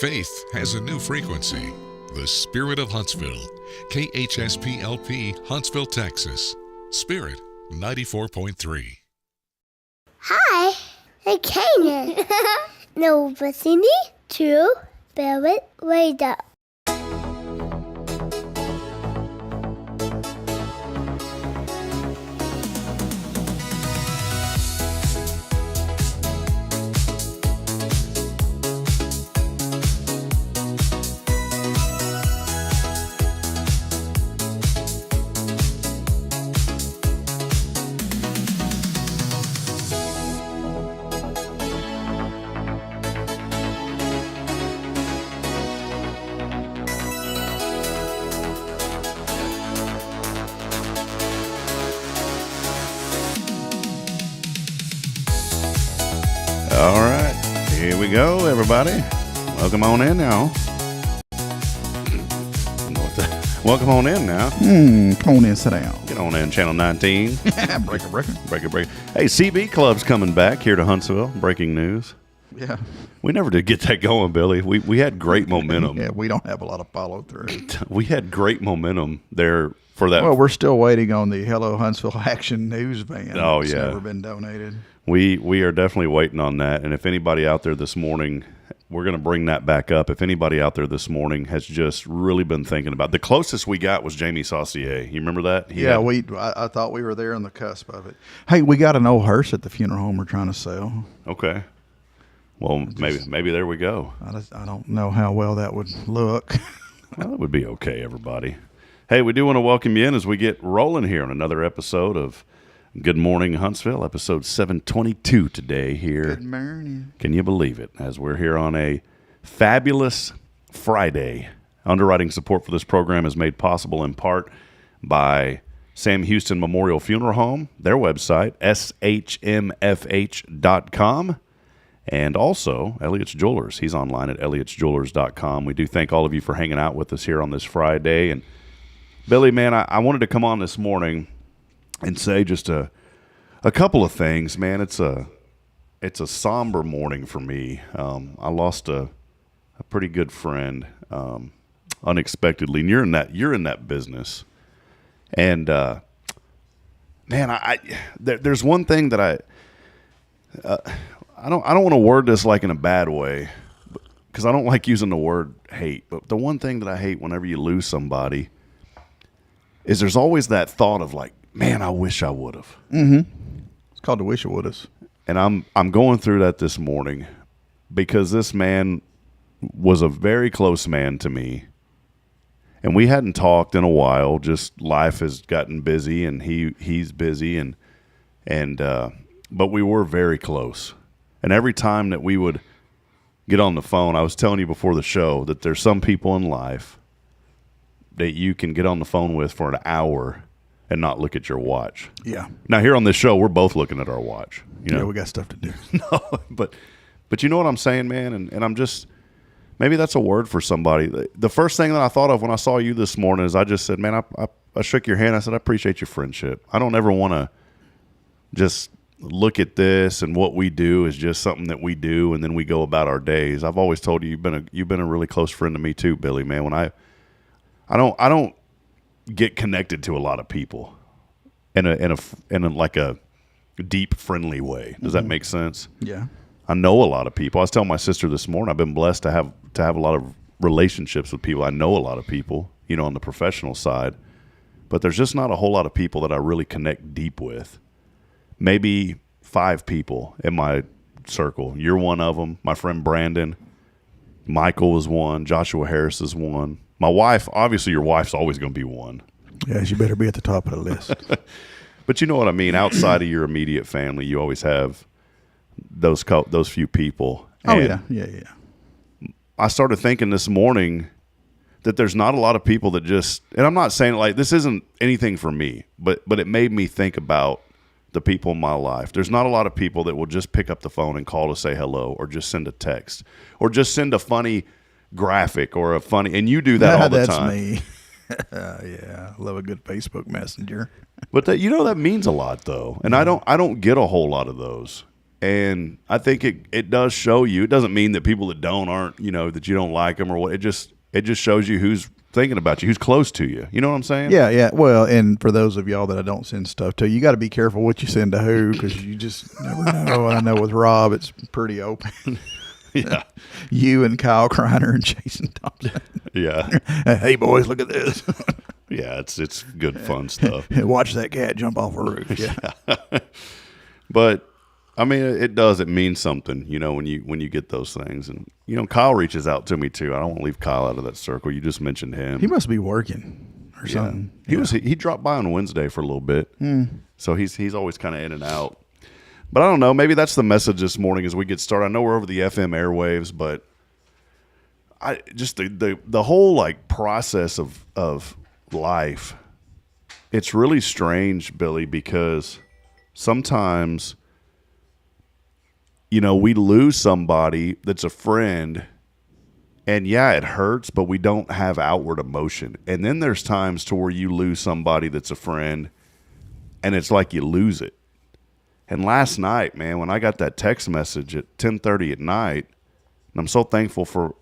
Faith has a new frequency. The Spirit of Huntsville. KHSPLP, Huntsville, Texas. Spirit 94.3. Hi, I'm Cauthen. No, listening to Spirit Radio. All right, here we go, everybody. Welcome on in now. Welcome on in now. Come on in, sit down. Get on in, Channel 19. Break it. Hey, CB Club's coming back here to Huntsville. Breaking news. Yeah. We never did get that going, Billy. We had great momentum. Yeah, we don't have a lot of follow through. We had great momentum there for that. Well, we're still waiting on the Hello Huntsville Action News van. Oh, It's yeah. never been donated. We are definitely waiting on that. And if anybody out there this morning, we're going to bring that back up. If anybody out there this morning has just really been thinking about, the closest we got was Jamie Saucier. You remember that? I thought we were there on the cusp of it. Hey, we got an old hearse at the funeral home we're trying to sell. Okay. Well, maybe there we go. I don't know how well that would look. Well, it would be okay, everybody. Hey, we do want to welcome you in as we get rolling here on another episode of Good Morning Huntsville, episode 722 today here. Good morning. Can you believe it? As we're here on a fabulous Friday. Underwriting support for this program is made possible in part by Sam Houston Memorial Funeral Home, their website, SHMFH.com, and also Elliott's Jewelers. He's online at elliotsjewelers.com. We do thank all of you for hanging out with us here on this Friday. And Billy, man, I wanted to come on this morning and say just a couple of things, man. It's a somber morning for me. I lost a pretty good friend unexpectedly, and you're in that business. And man, there's one thing that I don't want to word this like in a bad way, because I don't like using the word hate. But the one thing that I hate whenever you lose somebody is there's always that thought of like, man, I wish I would have. Mm-hmm. It's called the wish it would have. And I'm going through that this morning because this man was a very close man to me. And we hadn't talked in a while. Just life has gotten busy, and he's busy, and but we were very close. And every time that we would get on the phone, I was telling you before the show that there's some people in life that you can get on the phone with for an hour and not look at your watch. Yeah. Now here on this show, we're both looking at our watch. You know? Yeah, we got stuff to do. No, but you know what I'm saying, man? And I'm just, maybe that's a word for somebody. The first thing that I thought of when I saw you this morning is I just said, man, I shook your hand. I said, I appreciate your friendship. I don't ever want to just look at this and what we do is just something that we do and then we go about our days. I've always told you you've been a really close friend to me too, Billy, man. When I don't get connected to a lot of people in a like a deep friendly way. Does that make sense? Yeah. I know a lot of people. I was telling my sister this morning, I've been blessed to have a lot of relationships with people. I know a lot of people, on the professional side, but there's just not a whole lot of people that I really connect deep with. Maybe 5 people in my circle. You're one of them. My friend Brandon, Michael is one. Joshua Harris is one. My wife, obviously your wife's always going to be one. Yes, you better be at the top of the list. But you know what I mean? Outside of your immediate family, you always have those few people. Oh, and yeah. I started thinking this morning that there's not a lot of people that just, and I'm not saying like this isn't anything for me, but it made me think about the people in my life. There's not a lot of people that will just pick up the phone and call to say hello or just send a text or just send a funny graphic or a funny, and you do that all the time. That's me. Yeah, I love a good Facebook Messenger. But that means a lot though, and I don't get a whole lot of those. And I think it does show you. It doesn't mean that people that aren't, that you don't like them or what. It just shows you who's thinking about you, who's close to you. You know what I'm saying? Yeah, yeah. Well, and for those of y'all that I don't send stuff to, you got to be careful what you send to who, because you just never know. I know with Rob, it's pretty open. Yeah. You and Kyle Kreiner and Jason Thompson. Yeah. Hey, boys, look at this. Yeah, it's good fun stuff. Watch that cat jump off a roof. Yeah. But I mean, it means something, when you get those things. And Kyle reaches out to me too. I don't want to leave Kyle out of that circle. You just mentioned him. He must be working or something. He dropped by on Wednesday for a little bit. So he's always kind of in and out. But I don't know, maybe that's the message this morning as we get started. I know we're over the FM airwaves, but I just the whole like process of life, it's really strange, Billy, because sometimes we lose somebody that's a friend, and yeah, it hurts, but we don't have outward emotion. And then there's times to where you lose somebody that's a friend, and it's like you lose it. And last night, man, when I got that text message at 10:30 at night, and I'm so thankful for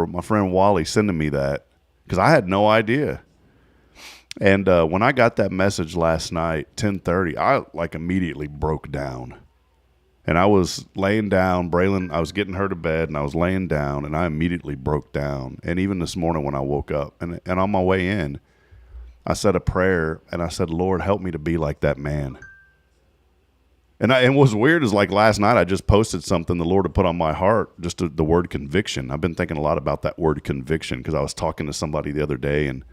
my friend Wally sending me that, because I had no idea. And when I got that message last night, 10:30, I like immediately broke down. And I was laying down, Braylon, I was getting her to bed, and I was laying down, and I immediately broke down. And even this morning when I woke up, and on my way in, I said a prayer, and I said, Lord, help me to be like that man. And what's weird is, like, last night I just posted something the Lord had put on my heart, just the word conviction. I've been thinking a lot about that word conviction, because I was talking to somebody the other day, and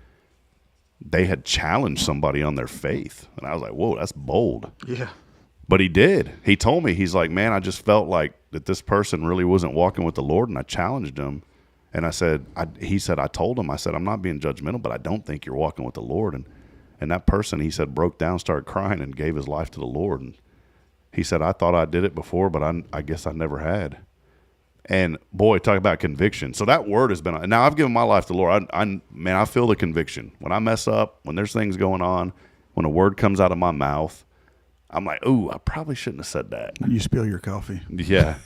they had challenged somebody on their faith. And I was like, whoa, that's bold. Yeah. But he did. He told me, he's like, man, I just felt like that this person really wasn't walking with the Lord, and I challenged him. And I said, I told him, I said, I'm not being judgmental, but I don't think you're walking with the Lord. And that person, he said, broke down, started crying, and gave his life to the Lord. And he said, I thought I did it before, but I guess I never had. And boy, talk about conviction. So that word has been, now I've given my life to the Lord. I feel the conviction. When I mess up, when there's things going on, when a word comes out of my mouth, I'm like, ooh, I probably shouldn't have said that. You spill your coffee. Yeah.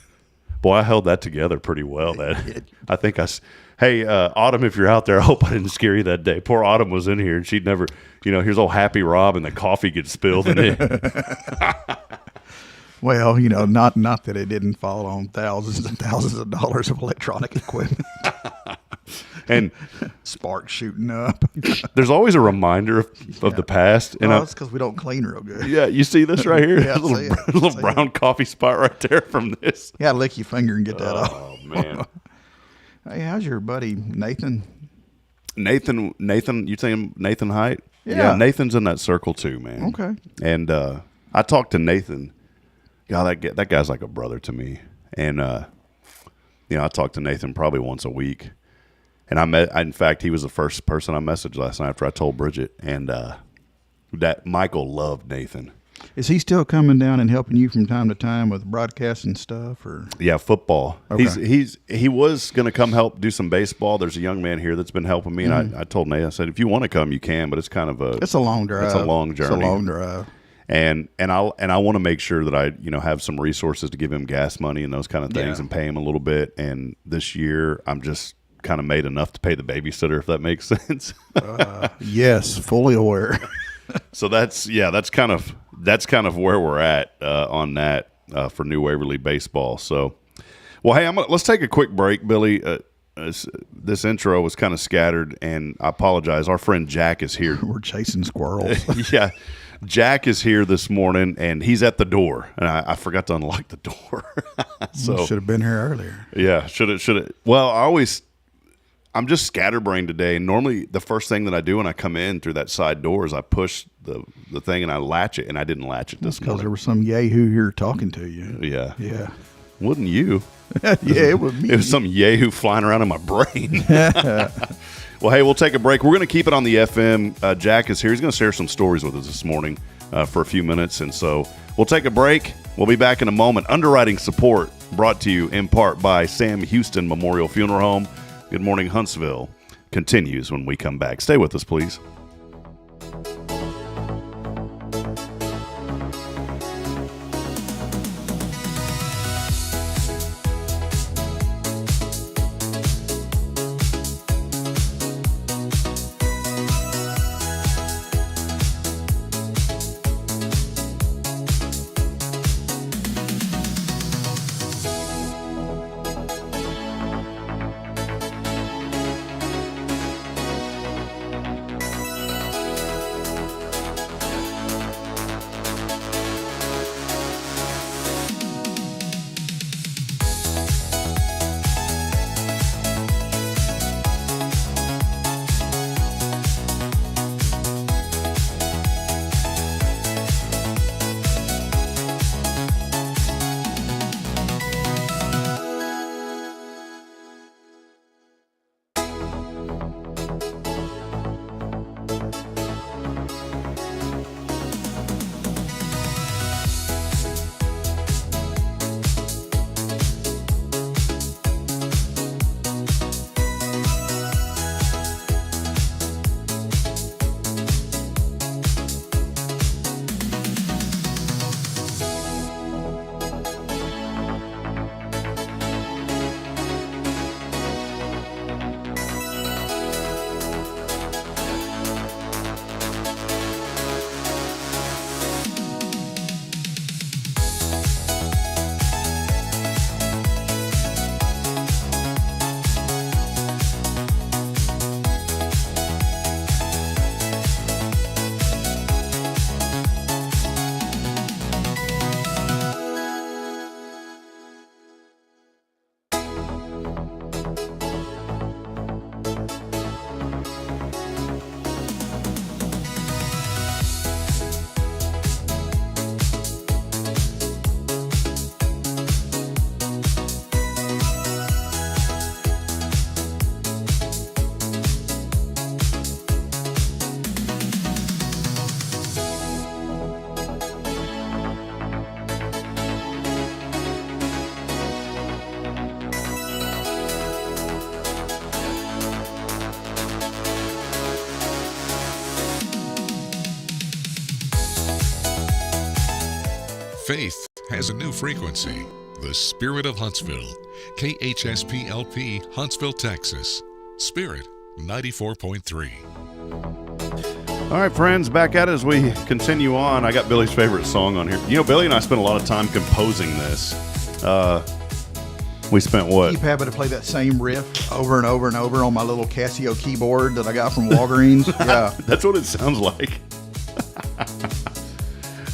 Boy, I held that together pretty well. I think hey, Autumn, if you're out there, I hope I didn't scare you that day. Poor Autumn was in here, and she'd never, here's old Happy Rob, and the coffee gets spilled in it. Well, not that it didn't fall on thousands and thousands of dollars of electronic equipment. And sparks shooting up. There's always a reminder of the past. And it's because we don't clean real good. Yeah, you see this right here? Yeah, little brown coffee spot right there from this. You got to lick your finger and get that off. Oh, man. Hey, how's your buddy Nathan? Nathan, you saying Nathan Height? Yeah. Nathan's in that circle too, man. Okay. And I talked to Nathan. God, that guy's like a brother to me. And, I talk to Nathan probably once a week. And in fact, he was the first person I messaged last night after I told Bridget. And that Michael loved Nathan. Is he still coming down and helping you from time to time with broadcasting stuff, or? Yeah, football. Okay. He was going to come help do some baseball. There's a young man here that's been helping me, and I told Nate, I said, if you want to come, you can, but it's kind of it's a long drive. It's a long journey. It's a long drive. And I want to make sure that I have some resources to give him gas money and those kind of things, and pay him a little bit. And this year I'm just kind of made enough to pay the babysitter, if that makes sense. Yes, fully aware. So that's kind of where we're at on that for New Waverly baseball. So, well, hey, let's take a quick break, Billy. This intro was kind of scattered, and I apologize. Our friend Jack is here. We're chasing squirrels. Yeah. Jack is here this morning, and he's at the door, and I forgot to unlock the door. So should have been here earlier. Yeah, should have. Well, I'm just scatterbrained today. Normally, the first thing that I do when I come in through that side door is I push the thing and I latch it, and I didn't latch it this morning. Because there was some yahoo here talking to you. Yeah. Yeah. Wasn't you? Yeah, it was me. It was some yahoo flying around in my brain. Well, hey, we'll take a break. We're going to keep it on the FM. Jack is here. He's going to share some stories with us this morning for a few minutes. And so we'll take a break. We'll be back in a moment. Underwriting support brought to you in part by Sam Houston Memorial Funeral Home. Good Morning Huntsville continues when we come back. Stay with us, please. Faith has a new frequency. The Spirit of Huntsville. KHSPLP, Huntsville, Texas. Spirit 94.3. All right, friends, back at it as we continue on. I got Billy's favorite song on here. You know, Billy and I spent a lot of time composing this. We spent what? Keep having to play that same riff over and over and over on my little Casio keyboard that I got from Walgreens. Yeah. That's what it sounds like.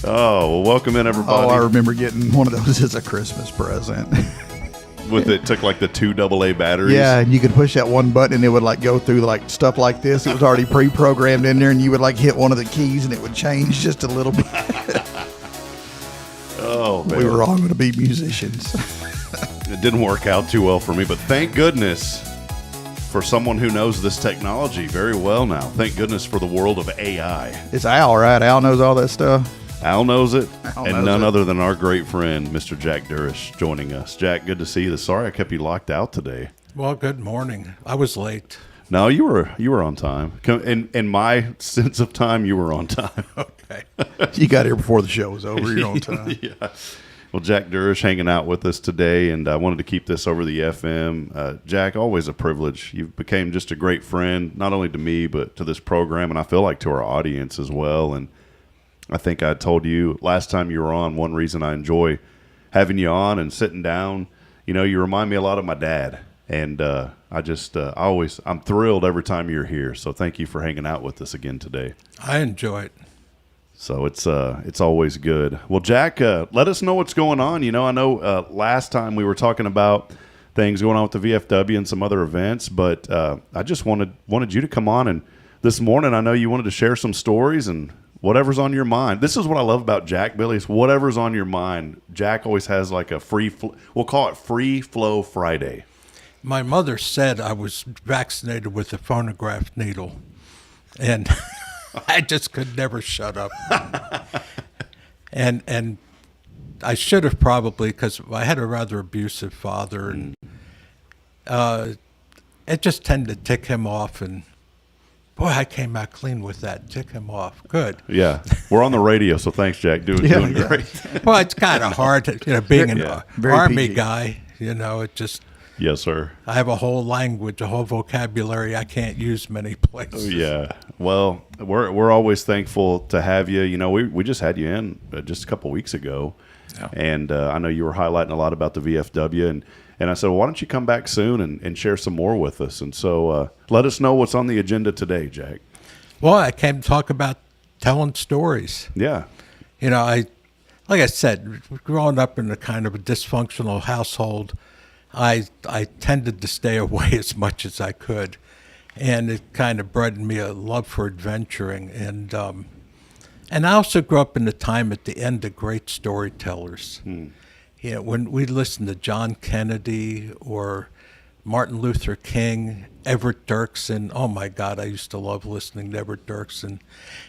Oh, well, welcome in, everybody. Oh, I remember getting one of those as a Christmas present. With it took like the 2 AA batteries. Yeah, and you could push that one button and it would like go through like stuff like this. It was already pre-programmed in there, and you would like hit one of the keys and it would change just a little bit. Oh, man. We were all going to be musicians. It didn't work out too well for me, but thank goodness for someone who knows this technology very well now. Thank goodness for the world of AI. It's Al, right? Al knows all that stuff. Al knows it, Al and knows none it. other than our great friend, Mr. Jack Durish, joining us. Jack, good to see you. Sorry I kept you locked out today. Well, good morning. I was late. No, you were on time. In my sense of time, you were on time. Okay. You got here before the show was over. You're on time. Yeah. Well, Jack Durish hanging out with us today, and I wanted to keep this over the FM. Jack, always a privilege. You became just a great friend, not only to me, but to this program, and I feel like to our audience as well. And I think I told you last time you were on, one reason I enjoy having you on and sitting down, you know, you remind me a lot of my dad. And I'm thrilled every time you're here. So thank you for hanging out with us again today. I enjoy it. So it's always good. Well, Jack, let us know what's going on. You know, I know last time we were talking about things going on with the VFW and some other events, but I just wanted you to come on. And this morning, I know you wanted to share some stories and whatever's on your mind. This is what I love about Jack, Billy. Is whatever's on your mind. Jack always has like a we'll call it Free Flow Friday. My mother said I was vaccinated with a phonograph needle, and I just could never shut up. And I should have probably, because I had a rather abusive father, and it just tended to tick him off. And boy, I came out clean with that. Tick him off. Good. Yeah, we're on the radio, so thanks, Jack. Doing great. Well, it's kind of hard, being an Very Army PG. guy. It just. Yes, sir. I have a whole language, a whole vocabulary I can't use many places. Yeah. Well, we're always thankful to have you. You know, we just had you in just a couple weeks ago, Yeah. and I know you were highlighting a lot about the VFW, and I said, well, why don't you come back soon and share some more with us? And so let us know what's on the agenda today, Jack. Well, I came to talk about telling stories. Yeah. Like I said, growing up in a kind of a dysfunctional household, I tended to stay away as much as I could, and it kind of bred in me a love for adventuring. And I also grew up in the time at the end of great storytellers. When we listened to John Kennedy or Martin Luther King, Everett Dirksen. Oh my God, I used to love listening to Everett Dirksen.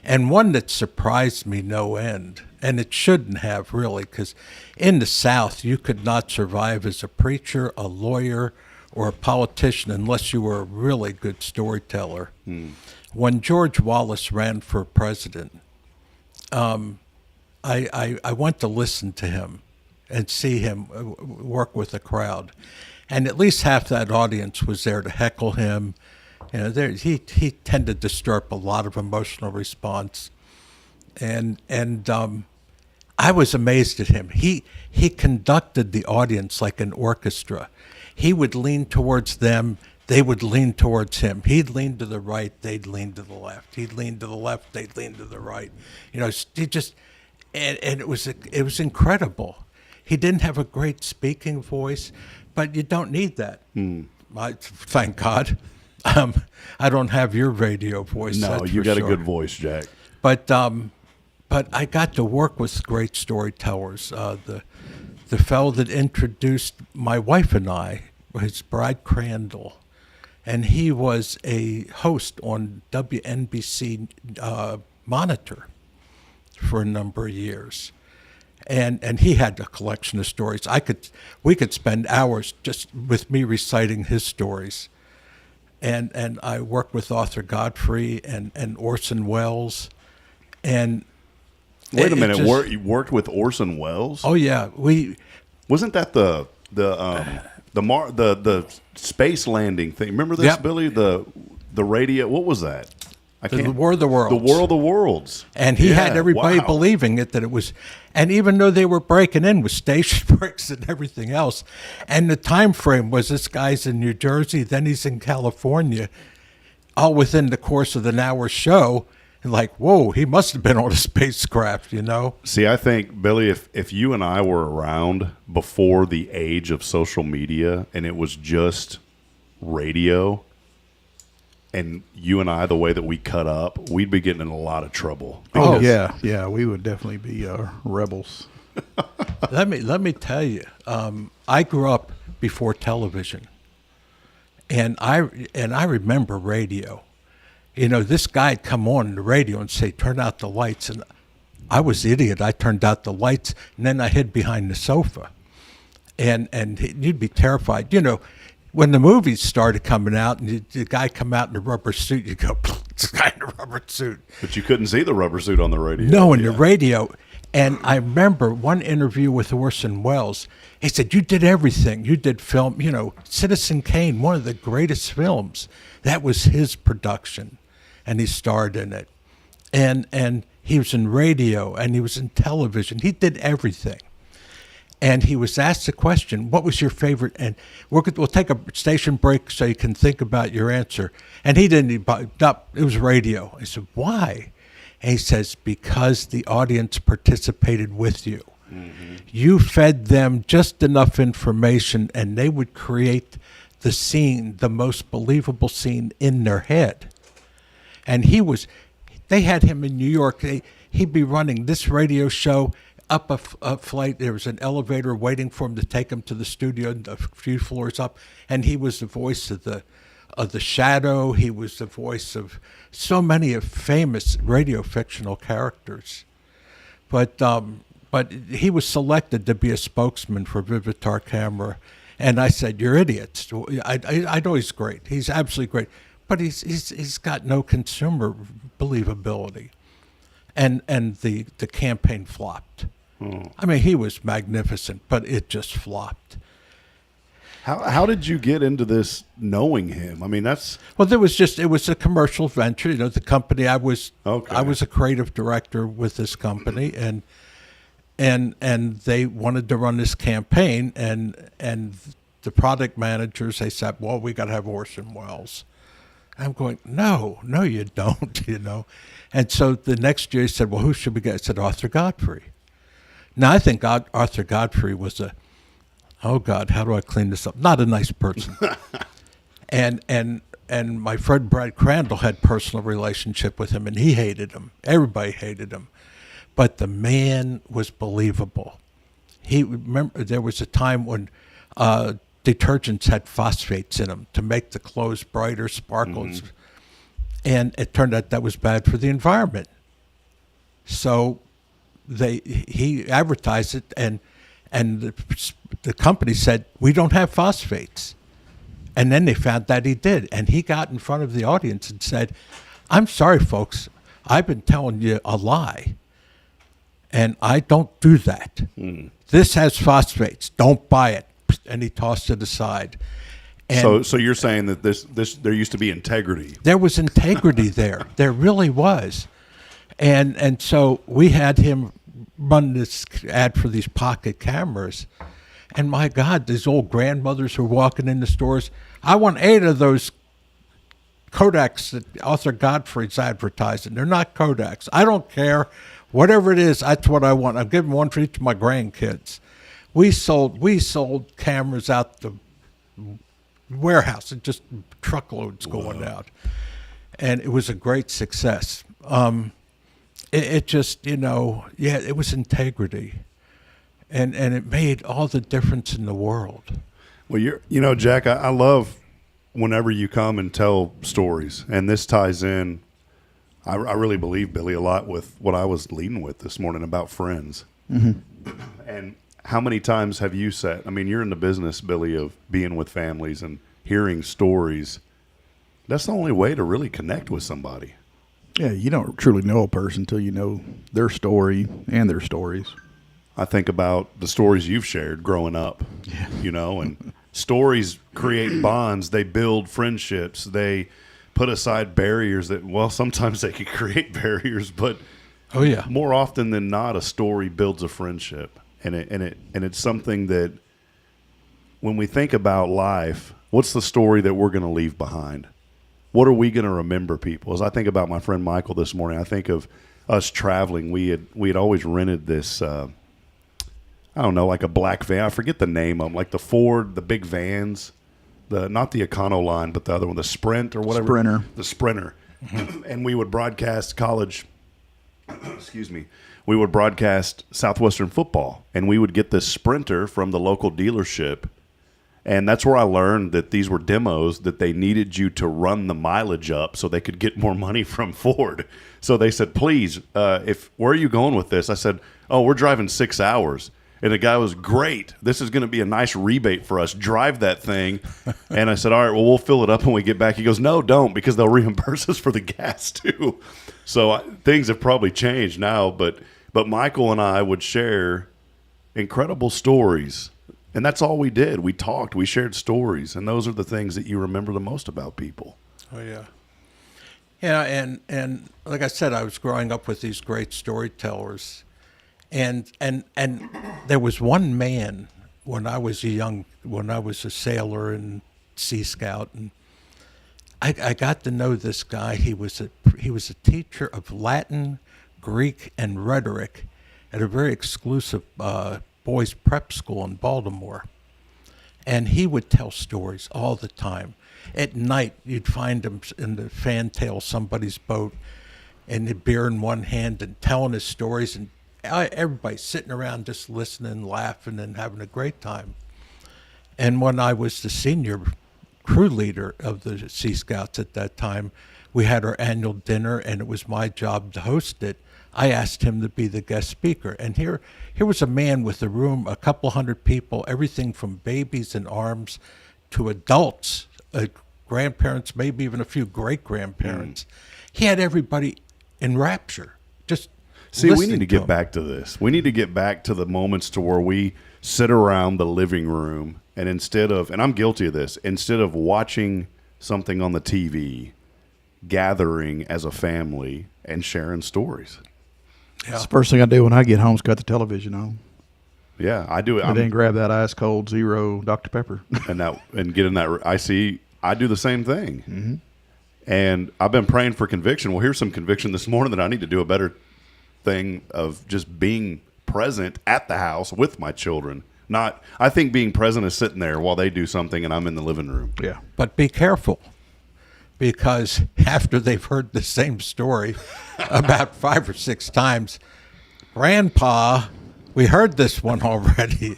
And one that surprised me no end, and it shouldn't have really, because in the South you could not survive as a preacher, a lawyer, or a politician unless you were a really good storyteller. When George Wallace ran for president, I went to listen to him and see him work with a crowd. And at least half that audience was there to heckle him. He tended to stir up a lot of emotional response. And I was amazed at him. He conducted the audience like an orchestra. He would lean towards them, they would lean towards him. He'd lean to the right, they'd lean to the left. He'd lean to the left, they'd lean to the right. He just, and it was incredible. He didn't have a great speaking voice, but you don't need that. Thank God. I don't have your radio voice. No, that's you for got sure. a good voice, Jack. But I got to work with great storytellers. The fellow that introduced my wife and I was Brad Crandall, and he was a host on WNBC Monitor for a number of years. And he had a collection of stories. We could spend hours just with me reciting his stories. And I worked with Arthur Godfrey and Orson Welles. And Wait a minute. You worked with Orson Welles? Oh yeah, wasn't that the space landing thing? Remember this, Yep. Billy? The radio. What was that? The War of the Worlds. The War of the Worlds. And he had everybody believing it, that it was, and even though they were breaking in with station breaks and everything else, and the time frame was this guy's in New Jersey, then he's in California, all within the course of an hour show, and like, whoa, he must have been on a spacecraft, you know? See, I think, Billy, if you and I were around before the age of social media and it was just radio, and you and I, the way that we cut up, we'd be getting in a lot of trouble. Oh yeah, we would definitely be rebels. Let me tell you, I grew up before television, and I remember radio. You know, this guy'd come on the radio and say, "Turn out the lights," and I was the idiot. I turned out the lights, and then I hid behind the sofa, and you'd be terrified. You know, when the movies started coming out and the guy come out in a rubber suit, you go, "This guy in a rubber suit." But you couldn't see the rubber suit on the radio. No, in the radio. And I remember one interview with Orson Welles. He said, "You did everything. You did film, you know, Citizen Kane, one of the greatest films. That was his production, and he starred in it. And he was in radio, and he was in television. He did everything." And he was asked the question, "What was your favorite?" And we'll take a station break so you can think about your answer. And he didn't. It was radio. I said, "Why?" And he says, "Because the audience participated with you. Mm-hmm. You fed them just enough information, and they would create the scene, the most believable scene in their head." And they had him in New York. He'd be running this radio show up a flight. There was an elevator waiting for him to take him to the studio, a few floors up, and he was the voice of the Shadow. He was the voice of so many of famous radio fictional characters. But he was selected to be a spokesman for Vivitar Camera, and I said, "You're idiots." I know he's great. He's absolutely great, but he's got no consumer believability, and the campaign flopped. I mean, he was magnificent, but it just flopped. How did you get into this knowing him? I mean, it was a commercial venture. You know, the company I was a creative director with this company, and they wanted to run this campaign, and the product managers, they said, "Well, we got to have Orson Welles." I'm going, no, you don't, you know. And so the next year he said, "Well, who should we get?" I said, "Arthur Godfrey." Now, I think Arthur Godfrey was oh God, how do I clean this up? Not a nice person. and my friend Brad Crandall had personal relationship with him, and he hated him. Everybody hated him. But the man was believable. Remember, there was a time when detergents had phosphates in them to make the clothes brighter, sparkles. Mm-hmm. And it turned out that was bad for the environment. So he advertised it, and the company said, "We don't have phosphates." And then they found that he did. And he got in front of the audience and said, "I'm sorry, folks. I've been telling you a lie. And I don't do that. This has phosphates. Don't buy it." And he tossed it aside. And so you're saying that this there used to be integrity. There was integrity there. There really was. And so we had him run this ad for these pocket cameras. And my God, these old grandmothers were walking in the stores. "I want 8 of those Kodaks that Arthur Godfrey's advertising. They're not Kodaks. I don't care. Whatever it is, that's what I want. I'm giving one for each of my grandkids." We sold cameras out the warehouse, and just truckloads going out. And it was a great success. It just, you know, it was integrity. And it made all the difference in the world. Well, Jack, I love whenever you come and tell stories, and this ties in, I really believe, Billy, a lot with what I was leading with this morning about friends. Mm-hmm. And how many times have you said, I mean, you're in the business, Billy, of being with families and hearing stories. That's the only way to really connect with somebody. Yeah, you don't truly know a person until you know their story and their stories. I think about the stories you've shared growing up, and stories create bonds. They build friendships. They put aside barriers that, well, sometimes they can create barriers, but Oh yeah. more often than not, a story builds a friendship. And it's something that when we think about life, what's the story that we're going to leave behind? What are we going to remember, people? As I think about my friend Michael this morning, I think of us traveling. We had always rented this, I don't know, like a black van. I forget the name of them, like the Ford, the big vans, not the Econoline, but the other one, the Sprint or whatever. Sprinter. The Sprinter. And we would broadcast college, excuse me, we would broadcast Southwestern football. And we would get this Sprinter from the local dealership. And that's where I learned that these were demos, that they needed you to run the mileage up so they could get more money from Ford. So they said, please, where are you going with this? I said, oh, we're driving 6 hours. And the guy was, great. This is going to be a nice rebate for us. Drive that thing. And I said, all right, well, we'll fill it up when we get back. He goes, no, don't, because they'll reimburse us for the gas too. So things have probably changed now. But Michael and I would share incredible stories. And that's all we did. We talked. We shared stories. And those are the things that you remember the most about people. Oh yeah. Yeah, and like I said, I was growing up with these great storytellers, and there was one man when I was a sailor and Sea Scout, and I got to know this guy. He was a teacher of Latin, Greek, and rhetoric at a very exclusive boys prep school in Baltimore, and he would tell stories all the time. At night, you'd find him in the fantail somebody's boat, and the beer in one hand and telling his stories, and everybody sitting around just listening, laughing, and having a great time. And when I was the senior crew leader of the Sea Scouts at that time, we had our annual dinner, and it was my job to host it. I asked him to be the guest speaker. And here was a man with a room, a couple hundred people, everything from babies in arms to adults, grandparents, maybe even a few great-grandparents. He had everybody in rapture. Just See, we need to him. get back to this. We need to get back to the moments to where we sit around the living room, and and I'm guilty of this, instead of watching something on the TV, gathering as a family and sharing stories. That's the first thing I do when I get home is cut the television on. Yeah, I do it. And then grab that ice cold zero Dr. Pepper. and get in that. I do the same thing. Mm-hmm. And I've been praying for conviction. Well, here's some conviction this morning that I need to do a better thing of just being present at the house with my children. I think being present is sitting there while they do something and I'm in the living room. Yeah. But be careful, because after they've heard the same story about 5 or 6 times, Grandpa, we heard this one already,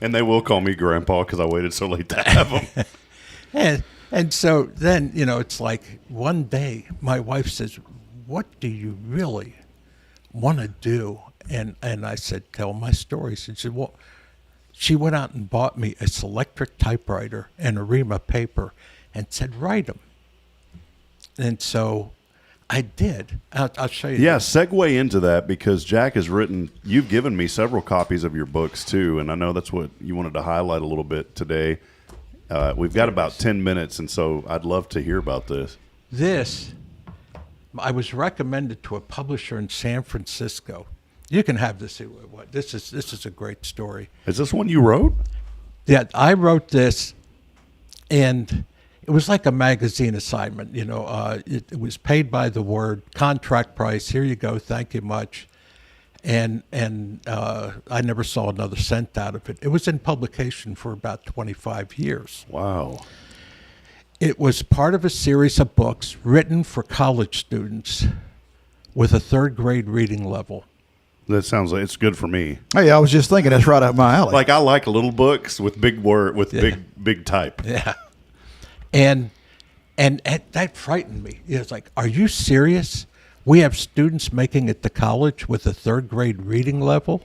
And they will call me Grandpa because I waited so late to have them. and so then, it's like one day my wife says, what do you really want to do? And I said, tell my stories. And she said, well, she went out and bought me a Selectric typewriter and a ream of paper and said, write them. And so I did. I'll show you. Yeah, segue into that, because Jack has you've given me several copies of your books too, and I know that's what you wanted to highlight a little bit today. We've got about 10 minutes, and so I'd love to hear about this. I was recommended to a publisher in San Francisco. You can have this. This is a great story. Is this one you wrote? Yeah, I wrote this, and it was like a magazine assignment. It was paid by the word, contract price. Here you go. Thank you much. And I never saw another cent out of it. It was in publication for about 25 years. Wow. It was part of a series of books written for college students with a 3rd grade reading level. That sounds like it's good for me. Hey, I was just thinking that's right up my alley. Like, I like little books with big big type. Yeah. And that frightened me. It's like, are you serious? We have students making it to college with a 3rd grade reading level?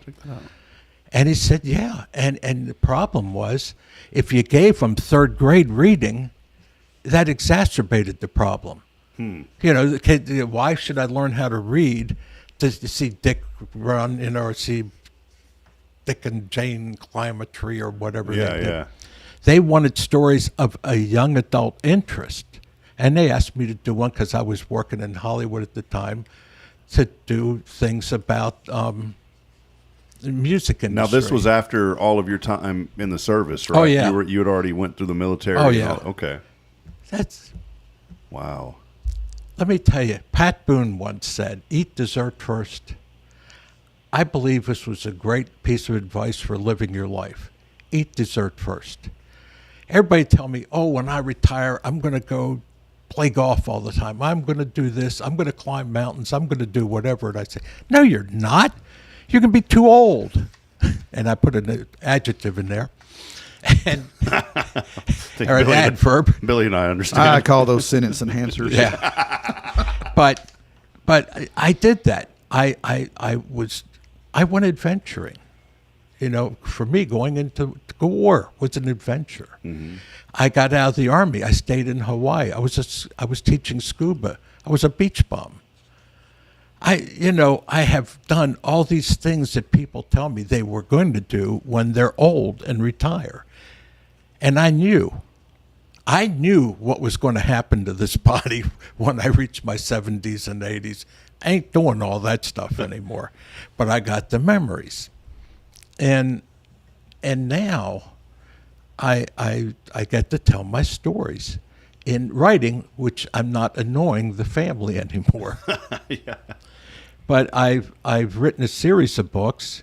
And he said, yeah. And the problem was, if you gave them 3rd grade reading, that exacerbated the problem. You know, the kid, why should I learn how to read to see Dick run, you know, or see Dick and Jane climb a tree or whatever they did. Yeah. They wanted stories of a young adult interest. And they asked me to do one because I was working in Hollywood at the time to do things about the music industry. Now, this was after all of your time in the service, right? Oh, yeah. You had already went through the military. Oh, yeah. Okay. That's... Wow. Let me tell you, Pat Boone once said, eat dessert first. I believe this was a great piece of advice for living your life. Eat dessert first. Everybody tell me, oh, when I retire, I'm going to go play golf all the time. I'm going to do this. I'm going to climb mountains. I'm going to do whatever. And I say, no, you're not. You're going to be too old. And I put an adjective in there. And or an adverb. Billy and I understand. I call those sentence enhancers. Yeah. But I did that. I went adventuring. You know, for me, going into the war was an adventure. Mm-hmm. I got out of the Army. I stayed in Hawaii. I was teaching scuba. I was a beach bum. I have done all these things that people tell me they were going to do when they're old and retire. And I knew what was going to happen to this body when I reached my 70s and 80s. I ain't doing all that stuff anymore. But I got the memories. And now I get to tell my stories in writing, which I'm not annoying the family anymore. Yeah. But I've written a series of books,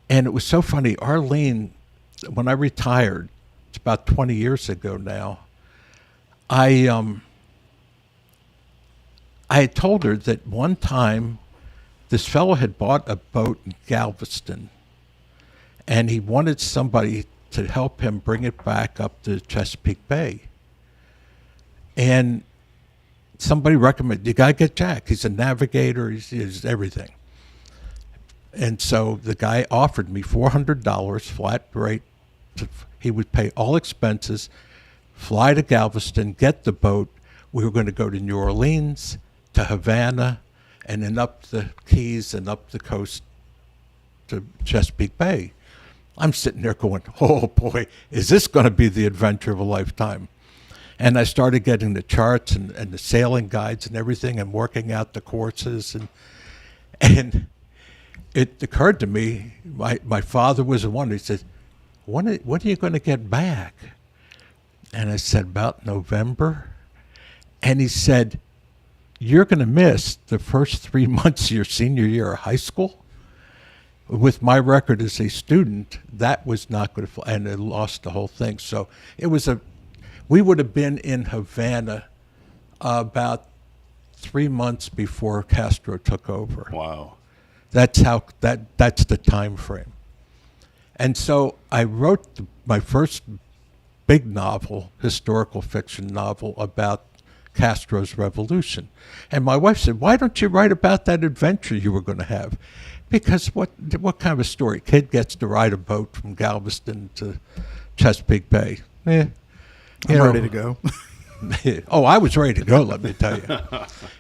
and it was so funny. Arlene, when I retired, it's about 20 years ago now, I had told her that one time this fellow had bought a boat in Galveston, and he wanted somebody to help him bring it back up to Chesapeake Bay. And somebody recommended, you got to get Jack. He's a navigator. He's everything. And so the guy offered me $400 flat rate. He would pay all expenses, fly to Galveston, get the boat. We were going to go to New Orleans, to Havana, and then up the Keys and up the coast to Chesapeake Bay. I'm sitting there going, oh boy, is this going to be the adventure of a lifetime? And I started getting the charts and the sailing guides and everything and working out the courses. And it occurred to me, my father was the one who said, when are you going to get back? And I said, about November. And he said, you're going to miss the first 3 months of your senior year of high school. With my record as a student, that was not going to fly, and it lost the whole thing. So it was we would have been in Havana about 3 months before Castro took over. Wow. That's the time frame. And so I wrote my first big novel, historical fiction novel about Castro's revolution. And my wife said, why don't you write about that adventure you were going to have? Because what kind of a story? Kid gets to ride a boat from Galveston to Chesapeake Bay. I'm ready to go. Oh, I was ready to go, let me tell you.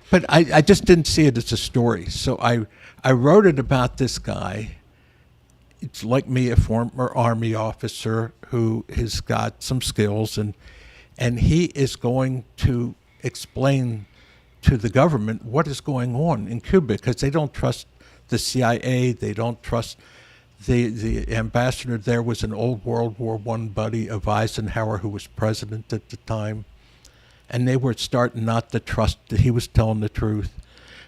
But I just didn't see it as a story. So I wrote it about this guy. It's like me, a former Army officer who has got some skills, and he is going to explain to the government what is going on in Cuba, because they don't trust the CIA, they don't trust the ambassador there was an old World War I buddy of Eisenhower who was president at the time, and they were starting not to trust that he was telling the truth.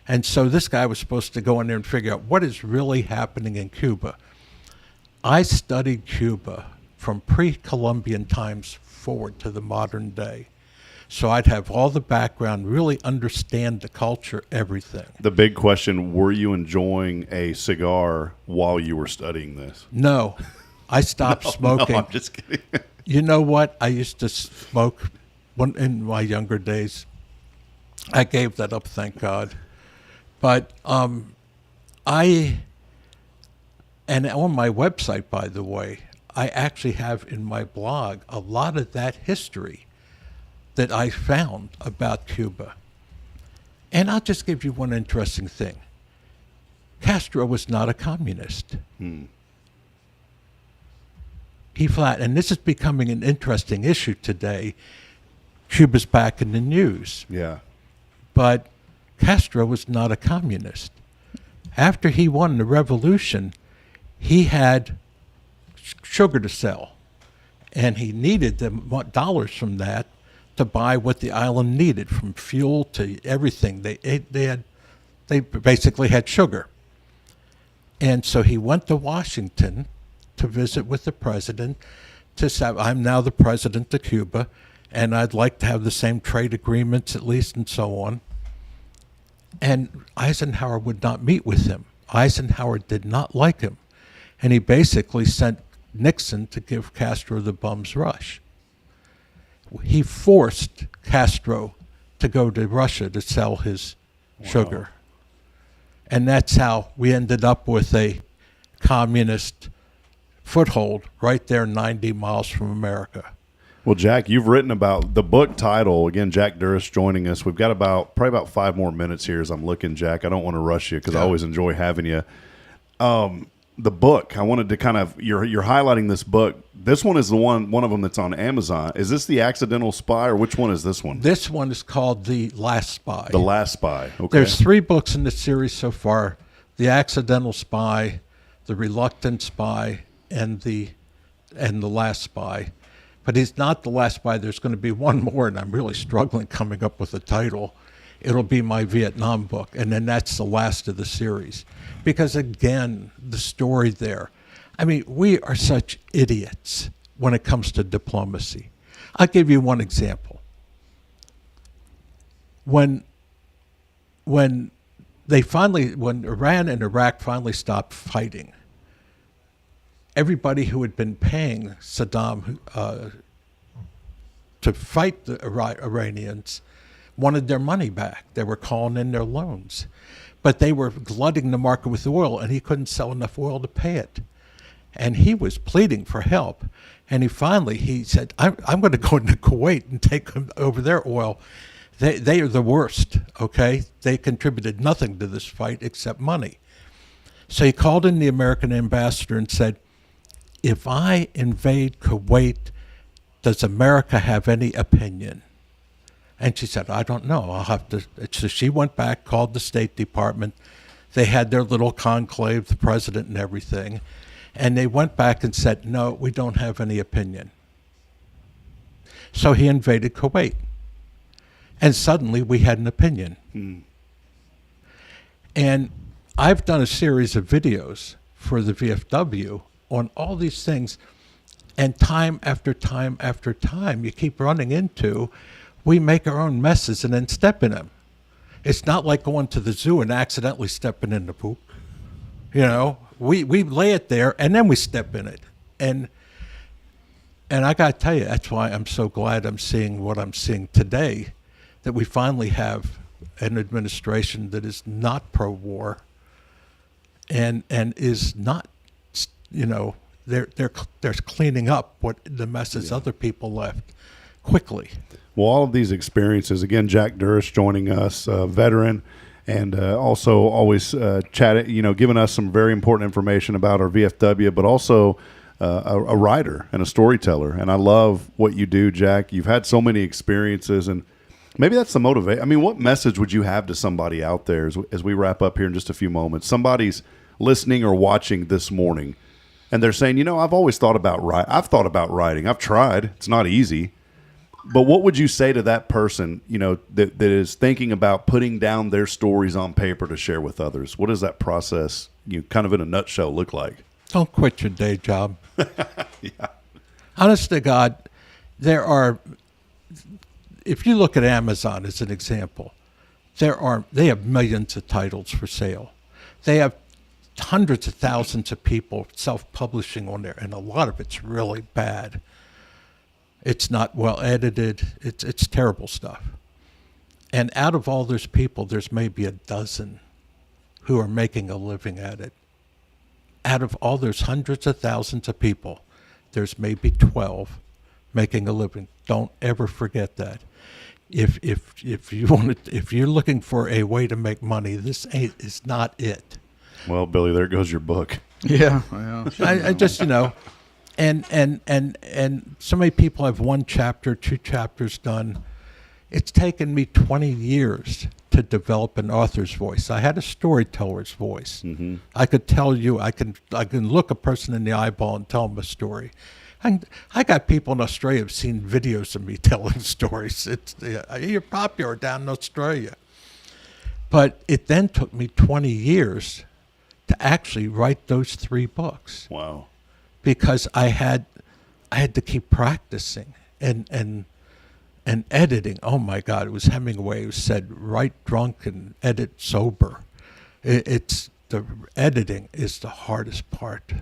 And so this guy was supposed to go in there and figure out what is really happening in Cuba. I studied Cuba from pre-Columbian times forward to the modern day. So I'd have all the background, really understand the culture, everything. The big question, were you enjoying a cigar while you were studying this? No, I stopped smoking. No, I'm just kidding. You know what? I used to smoke in my younger days. I gave that up, thank God. But and on my website, by the way, I actually have in my blog a lot of that history that I found about Cuba. And I'll just give you one interesting thing. Castro was not a communist. He flat, and this is becoming an interesting issue today. Cuba's back in the news. Yeah. But Castro was not a communist. After he won the revolution, he had sugar to sell, and he needed the dollars from that to buy what the island needed, from fuel to everything. They basically had sugar. And so he went to Washington to visit with the president to say, I'm now the president of Cuba, and I'd like to have the same trade agreements at least, and so on. And Eisenhower would not meet with him. Eisenhower did not like him. And he basically sent Nixon to give Castro the bum's rush. He forced Castro to go to Russia to sell his sugar. And that's how we ended up with a communist foothold right there 90 miles from America. Well, Jack, you've written about the book title. Again, Jack Durst joining us. We've got probably about 5 more minutes here as I'm looking, Jack. I don't want to rush you because I always enjoy having you. The book, I wanted to kind of, you're highlighting this book. This one is the one of them that's on Amazon. Is this The Accidental Spy, or which one is this one? This one is called The Last Spy. The Last Spy. Okay. There's 3 books in the series so far: The Accidental Spy, The Reluctant Spy, and the Last Spy. But he's not the last spy. There's going to be one more, and I'm really struggling coming up with a title. It'll be my Vietnam book, and then that's the last of the series. Because again, the story there, I mean, we are such idiots when it comes to diplomacy. I'll give you one example. When Iran and Iraq finally stopped fighting, everybody who had been paying Saddam to fight the Iranians wanted their money back. They were calling in their loans. But they were glutting the market with oil, and he couldn't sell enough oil to pay it. And he was pleading for help. And he said, I'm going to go into Kuwait and take over their oil. They are the worst, okay? They contributed nothing to this fight except money. So he called in the American ambassador and said, if I invade Kuwait, does America have any opinion? And she said, I don't know. I'll have to. So she went back, called the State Department. They had their little conclave, the president and everything. And they went back and said, no, we don't have any opinion. So he invaded Kuwait. And suddenly we had an opinion. And I've done a series of videos for the VFW on all these things. And time after time after time, you keep running into, we make our own messes and then step in them. It's not like going to the zoo and accidentally stepping in the poop. You know, we lay it there and then we step in it. And I got to tell you, that's why I'm so glad I'm seeing what I'm seeing today, that we finally have an administration that is not pro-war and is not, you know, they're cleaning up what the messes other people left quickly. Well, all of these experiences, again, Jack Durst joining us, veteran, and also always chatting, giving us some very important information about our VFW, but also a writer and a storyteller. And I love what you do, Jack. You've had so many experiences, and maybe that's the motivation. I mean, what message would you have to somebody out there as we wrap up here in just a few moments? Somebody's listening or watching this morning, and they're saying, I've always thought about I've thought about writing. I've tried. It's not easy. But what would you say to that person, that is thinking about putting down their stories on paper to share with others? What does that process, kind of in a nutshell, look like? Don't quit your day job. Yeah. Honest to God, if you look at Amazon as an example, they have millions of titles for sale. They have hundreds of thousands of people self-publishing on there, and a lot of it's really bad. It's not well edited. It's terrible stuff. And out of all those people, there's maybe a dozen who are making a living at it. Out of all those hundreds of thousands of people, there's maybe 12 making a living. Don't ever forget that. if you're looking for a way to make money, this is not it. Well, Billy, there goes your book. Yeah. Well, I just, and so many people have 1 chapter, 2 chapters done. It's taken me 20 years to develop an author's voice. I had a storyteller's voice. Mm-hmm. I could tell you, I can look a person in the eyeball and tell them a story. And I got people in Australia who've seen videos of me telling stories. You're popular down in Australia. But it then took me 20 years to actually write those 3 books. Wow. Because I had to keep practicing and editing. Oh my God, it was Hemingway who said, "Write drunk and edit sober." It's the editing is the hardest part.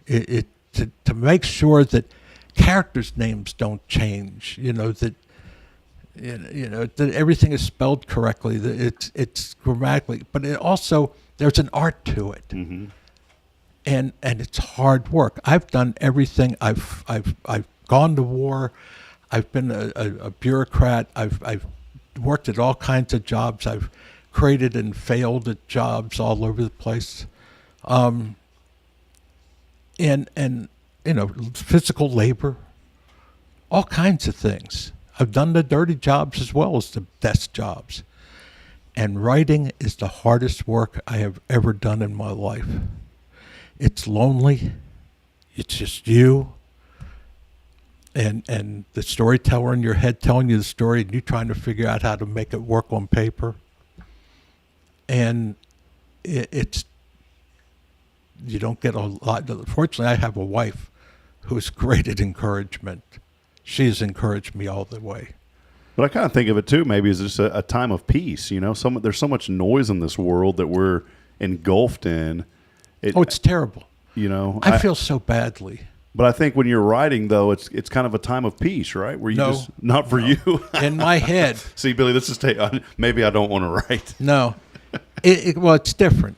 To make sure that characters' names don't change. That everything is spelled correctly. That it's grammatically, but it also there's an art to it. Mm-hmm. And it's hard work. I've done everything. I've gone to war. I've been a bureaucrat. I've worked at all kinds of jobs. I've created and failed at jobs all over the place. And physical labor, all kinds of things. I've done the dirty jobs as well as the best jobs. And writing is the hardest work I have ever done in my life. It's lonely. It's just you and the storyteller in your head telling you the story and you trying to figure out how to make it work on paper. And it's you don't get a lot. Fortunately, I have a wife who's great at encouragement. She has encouraged me all the way. But I kind of think of it too, maybe as just a time of peace. There's so much noise in this world that we're engulfed in. It's terrible. I feel so badly. But I think when you're writing, though, it's kind of a time of peace, right? Where you not for you. In my head. See, Billy, this is maybe I don't want to write. No, it's different.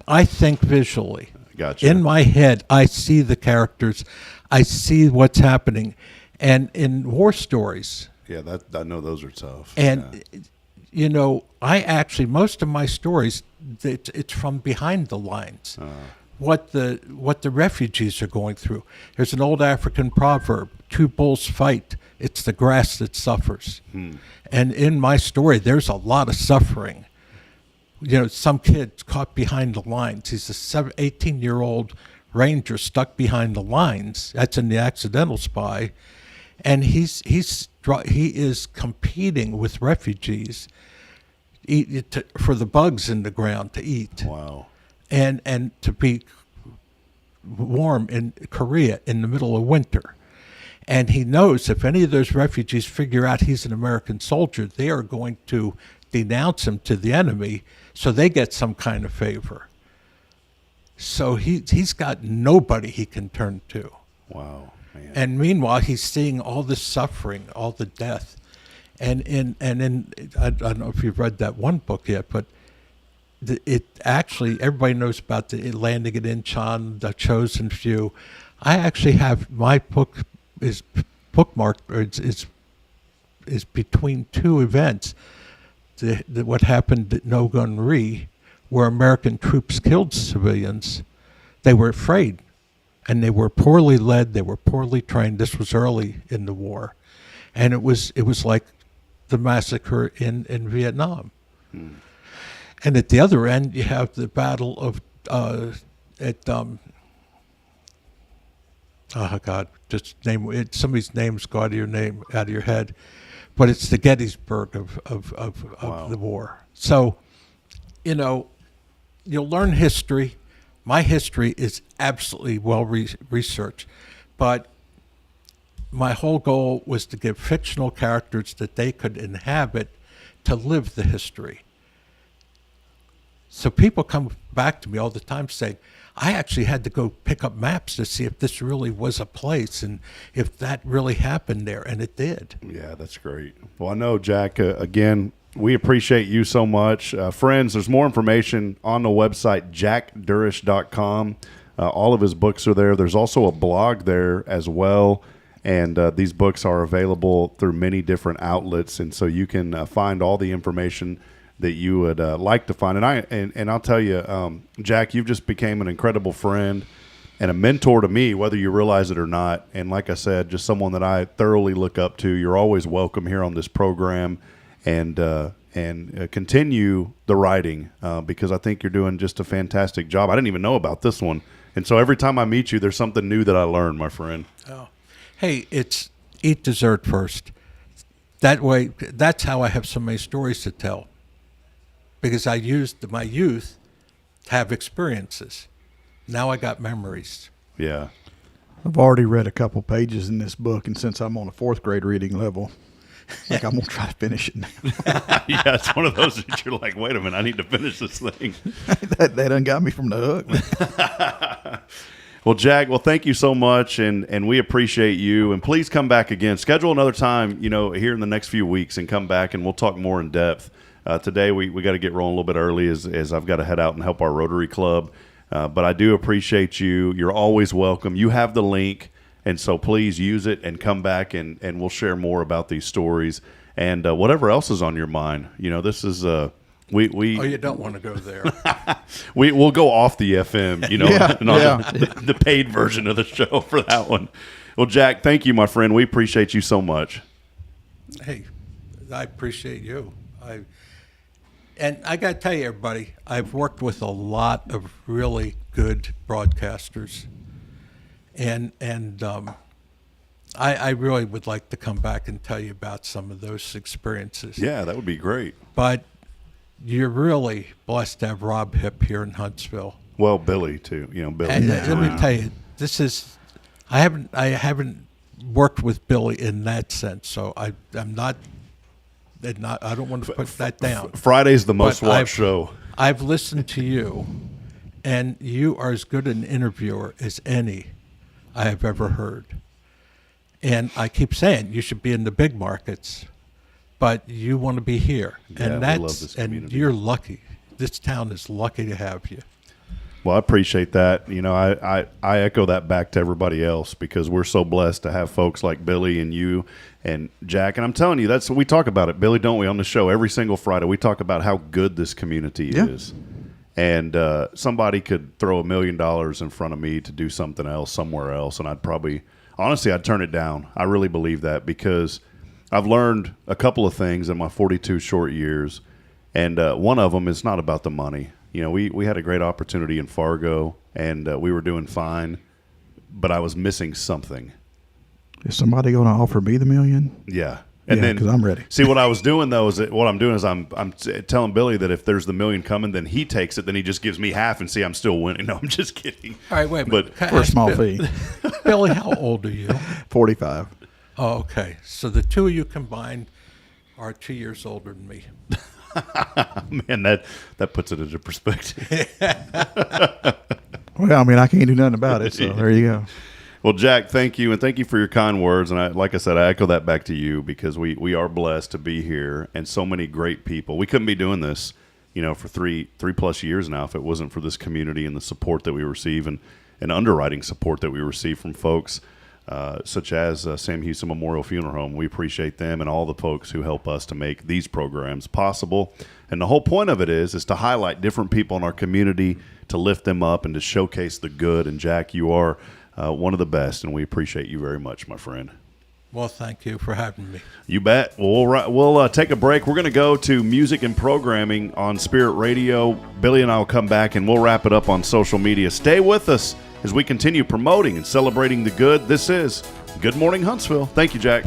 I think visually. Gotcha. In my head, I see the characters, I see what's happening, and in war stories. Yeah, I know those are tough. And I actually most of my stories, it's from behind the lines. What the refugees are going through. There's an old African proverb: 2 bulls fight, it's the grass that suffers. And in my story, there's a lot of suffering. Some kid caught behind the lines. He's a 18-year-old ranger stuck behind the lines. That's in The Accidental Spy. And he is competing with refugees for the bugs in the ground to eat. Wow. And to be warm in Korea in the middle of winter. And he knows if any of those refugees figure out he's an American soldier, they are going to denounce him to the enemy so they get some kind of favor. So he's got nobody he can turn to. Wow, man. And meanwhile, he's seeing all this suffering, all the death. And in I don't know if you've read that one book yet, but it actually, everybody knows about the landing at Incheon, The Chosen Few. I actually have, my book is bookmarked, or is between 2 events. What happened at No Gun Ri, where American troops killed civilians. They were afraid, and they were poorly led, they were poorly trained. This was early in the war. And it was like the massacre in Vietnam. And at the other end, you have the battle of just name it. Somebody's name's go out of your head, but it's the Gettysburg of Wow. the war. So, you'll learn history. My history is absolutely well researched, but my whole goal was to give fictional characters that they could inhabit to live the history. So people come back to me all the time saying, I actually had to go pick up maps to see if this really was a place and if that really happened there, and it did. Yeah, that's great. Well, I know, Jack, again, we appreciate you so much. Friends, there's more information on the website, jackdurish.com. All of his books are there. There's also a blog there as well. And these books are available through many different outlets, and so you can find all the information that you would like to find. And I'll tell you, Jack, you've just became an incredible friend and a mentor to me, whether you realize it or not. And like I said, just someone that I thoroughly look up to. You're always welcome here on this program, and continue the writing because I think you're doing just a fantastic job. I didn't even know about this one, and so every time I meet you, there's something new that I learn, my friend. Oh. Hey, it's eat dessert first. That way, that's how I have so many stories to tell. Because I used my youth to have experiences. Now I got memories. Yeah. I've already read a couple pages in this book, and since I'm on a 4th grade reading level, like I'm going to try to finish it now. Yeah, it's one of those that you're like, wait a minute, I need to finish this thing. that done got me from the hook. Well, Jack, thank you so much, and we appreciate you. And please come back again. Schedule another time, here in the next few weeks, and come back, and we'll talk more in depth. Today, we got to get rolling a little bit early as I've got to head out and help our Rotary Club. But I do appreciate you. You're always welcome. You have the link, and so please use it and come back, and we'll share more about these stories and whatever else is on your mind. This is we. Oh, you don't want to go there. We'll go off the FM, Yeah. The paid version of the show for that one. Well, Jack, thank you, my friend. We appreciate you so much. Hey, I appreciate you. And I got to tell you, everybody, I've worked with a lot of really good broadcasters, and I really would like to come back and tell you about some of those experiences. Yeah, that would be great. But you're really blessed to have Rob Hipp here in Huntsville. Well, Billy too. Billy. And let me tell you, I haven't worked with Billy in that sense, so I'm not. I don't want to put that down. Friday's the most watched show. I've listened to you, and you are as good an interviewer as any I have ever heard. And I keep saying you should be in the big markets, but you want to be here. Yeah, and we love this community. You're lucky. This town is lucky to have you. Well, I appreciate that. I echo that back to everybody else because we're so blessed to have folks like Billy and you and Jack. And I'm telling you, that's what we talk about it, Billy, don't we, on the show every single Friday. We talk about how good this community is. And somebody could throw $1 million in front of me to do something else somewhere else, and I'd turn it down. I really believe that because I've learned a couple of things in my 42 short years, and one of them is not about the money. We had a great opportunity in Fargo, and we were doing fine, but I was missing something. Is somebody going to offer me the $1 million? Yeah. And then, because I'm ready. See, what I was doing, though, is I'm telling Billy that if there's the $1 million coming, then he takes it, then he just gives me half, and see, I'm still winning. No, I'm just kidding. All right, wait a minute. But for a small fee. Billy, how old are you? 45. Oh, okay. So the two of you combined are 2 years older than me. Man, that puts it into perspective. Well, I can't do nothing about it, so there you go. Well, Jack, thank you, and thank you for your kind words. And like I said, I echo that back to you because we are blessed to be here and so many great people. We couldn't be doing this, for three plus years now if it wasn't for this community and the support that we receive and underwriting support that we receive from folks such as Sam Houston Memorial Funeral Home. We appreciate them and all the folks who help us to make these programs possible. And the whole point of it is to highlight different people in our community, to lift them up, and to showcase the good. And Jack, you are one of the best, and we appreciate you very much, my friend. Well, thank you for having me. You bet. Well, we'll take a break. We're going to go to music and programming on Spirit Radio. Billy and I will come back, and we'll wrap it up on social media. Stay with us as we continue promoting and celebrating the good. This is Good Morning Huntsville. Thank you, Jack.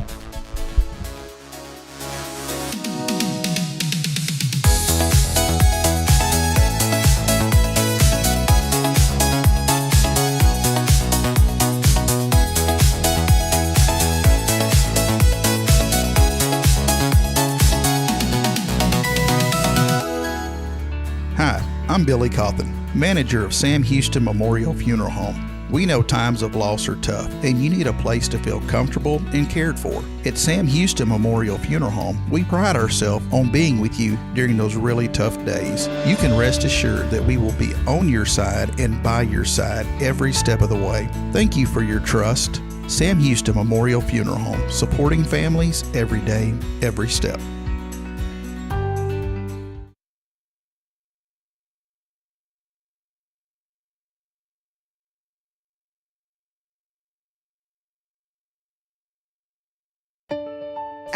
I'm Billy Cauthen, manager of Sam Houston Memorial Funeral Home. We know times of loss are tough, and you need a place to feel comfortable and cared for. At Sam Houston Memorial Funeral Home, we pride ourselves on being with you during those really tough days. You can rest assured that we will be on your side and by your side every step of the way. Thank you for your trust, Sam Houston Memorial Funeral Home, supporting families every day, every step.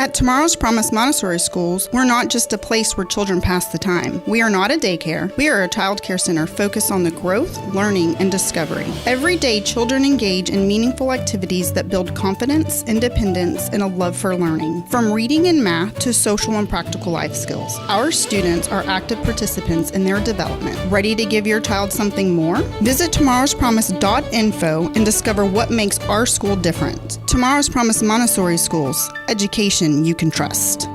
At Tomorrow's Promise Montessori Schools, we're not just a place where children pass the time. We are not a daycare. We are a child care center focused on the growth, learning, and discovery. Every day, children engage in meaningful activities that build confidence, independence, and a love for learning. From reading and math to social and practical life skills, our students are active participants in their development. Ready to give your child something more? Visit tomorrowspromise.info and discover what makes our school different. Tomorrow's Promise Montessori Schools. Education you can trust.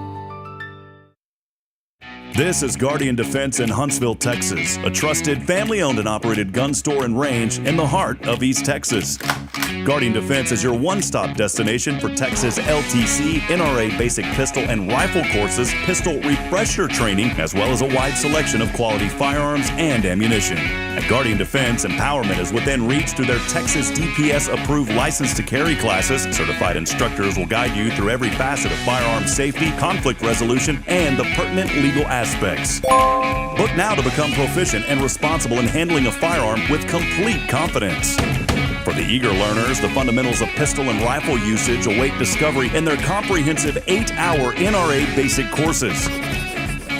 This is Guardian Defense in Huntsville, Texas, a trusted family-owned and operated gun store and range in the heart of East Texas. Guardian Defense is your one-stop destination for Texas LTC, NRA basic pistol and rifle courses, pistol refresher training, as well as a wide selection of quality firearms and ammunition. At Guardian Defense, empowerment is within reach through their Texas DPS-approved license to carry classes. Certified instructors will guide you through every facet of firearm safety, conflict resolution, and the pertinent legal aspects. Book now to become proficient and responsible in handling a firearm with complete confidence. For the eager learners, the fundamentals of pistol and rifle usage await discovery in their comprehensive 8-hour NRA basic courses.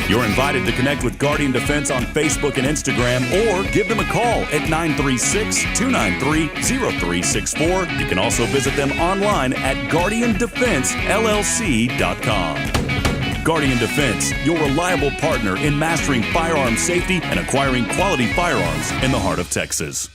You're invited to connect with Guardian Defense on Facebook and Instagram, or give them a call at 936-293-0364. You can also visit them online at guardiandefensellc.com. Guardian Defense, your reliable partner in mastering firearm safety and acquiring quality firearms in the heart of Texas.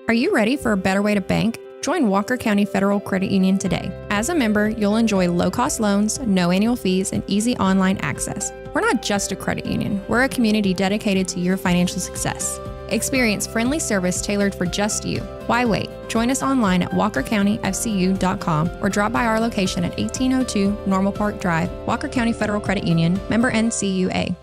Are you ready for a better way to bank? Join Walker County Federal Credit Union today. As a member, you'll enjoy low-cost loans, no annual fees, and easy online access. We're not just a credit union. We're a community dedicated to your financial success. Experience friendly service tailored for just you. Why wait? Join us online at walkercountyfcu.com or drop by our location at 1802 Normal Park Drive, Walker County Federal Credit Union, member NCUA.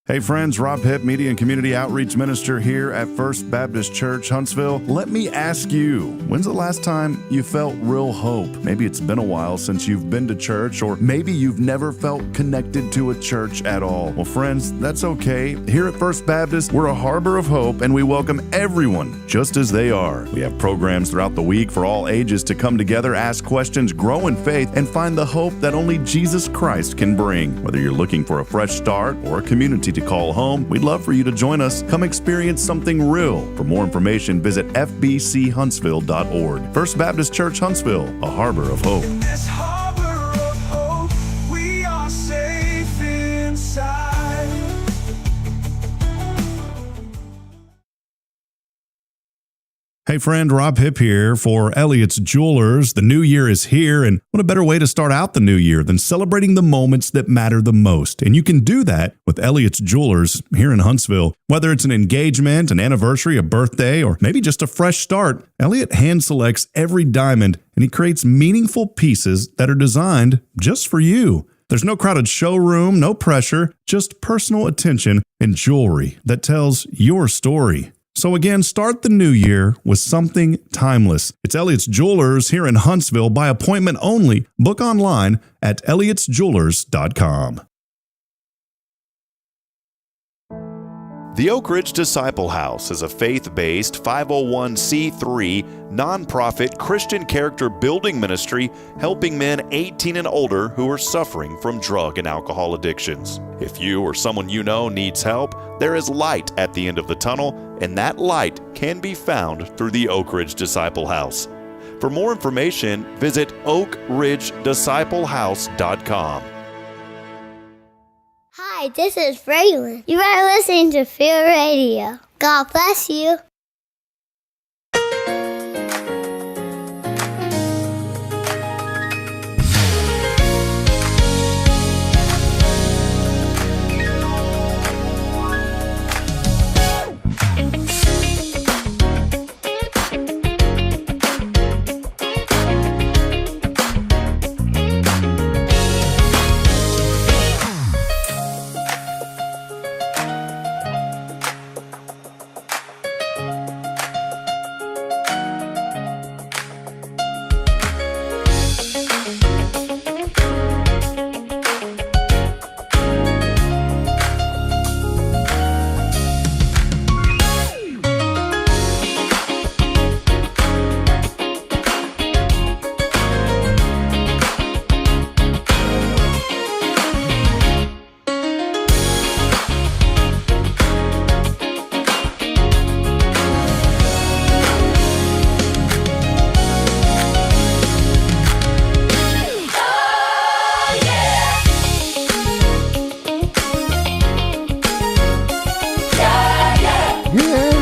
Hey friends, Rob Hipp, Media and Community Outreach Minister here at First Baptist Church, Huntsville. Let me ask you, when's the last time you felt real hope? Maybe it's been a while since you've been to church, or maybe you've never felt connected to a church at all. Well, friends, that's okay. Here at First Baptist, we're a harbor of hope, and we welcome everyone just as they are. We have programs throughout the week for all ages to come together, ask questions, grow in faith, and find the hope that only Jesus Christ can bring. Whether you're looking for a fresh start or a community to call home, we'd love for you to join us. Come experience something real. For more information, visit fbchuntsville.org. First Baptist Church, Huntsville, a harbor of hope. In this harbor of hope, we are safe inside. Hey friend, Rob Hipp here for Elliott's Jewelers. The new year is here, and what a better way to start out the new year than celebrating the moments that matter the most. And you can do that with Elliott's Jewelers here in Huntsville. Whether it's an engagement, an anniversary, a birthday, or maybe just a fresh start, Elliott hand selects every diamond, and he creates meaningful pieces that are designed just for you. There's no crowded showroom, no pressure, just personal attention and jewelry that tells your story. So again, start the new year with something timeless. It's Elliott's Jewelers here in Huntsville by appointment only. Book online at elliotsjewelers.com. The Oak Ridge Disciple House is a faith-based 501c3 nonprofit Christian character building ministry helping men 18 and older who are suffering from drug and alcohol addictions. If you or someone you know needs help, there is light at the end of the tunnel, and that light can be found through the Oak Ridge Disciple House. For more information, visit oakridgedisciplehouse.com. Hi, this is Braylon. You are listening to Feel Radio. God bless you.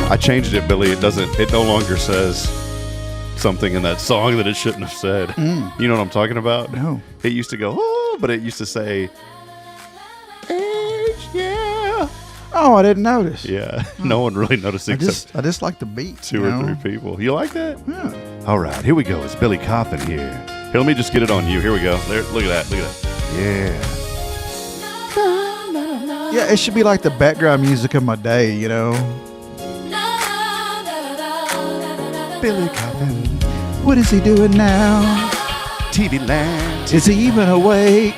I changed it, Billy. It no longer says something in that song that it shouldn't have said. You know what I'm talking about? No. It used to go, oh, but it used to say, yeah. Oh, I didn't notice. Yeah. No one really noticed I just like the beat. two or three people. You like that? Yeah. All right, here we go. It's Billy Cauthen here. Here, let me just get it on you. Here we go. There, look at that. Look at that. Yeah. Yeah, it should be like the background music of my day, you know. Billy Cauthen, what is he doing now? TV Land. Is he even awake?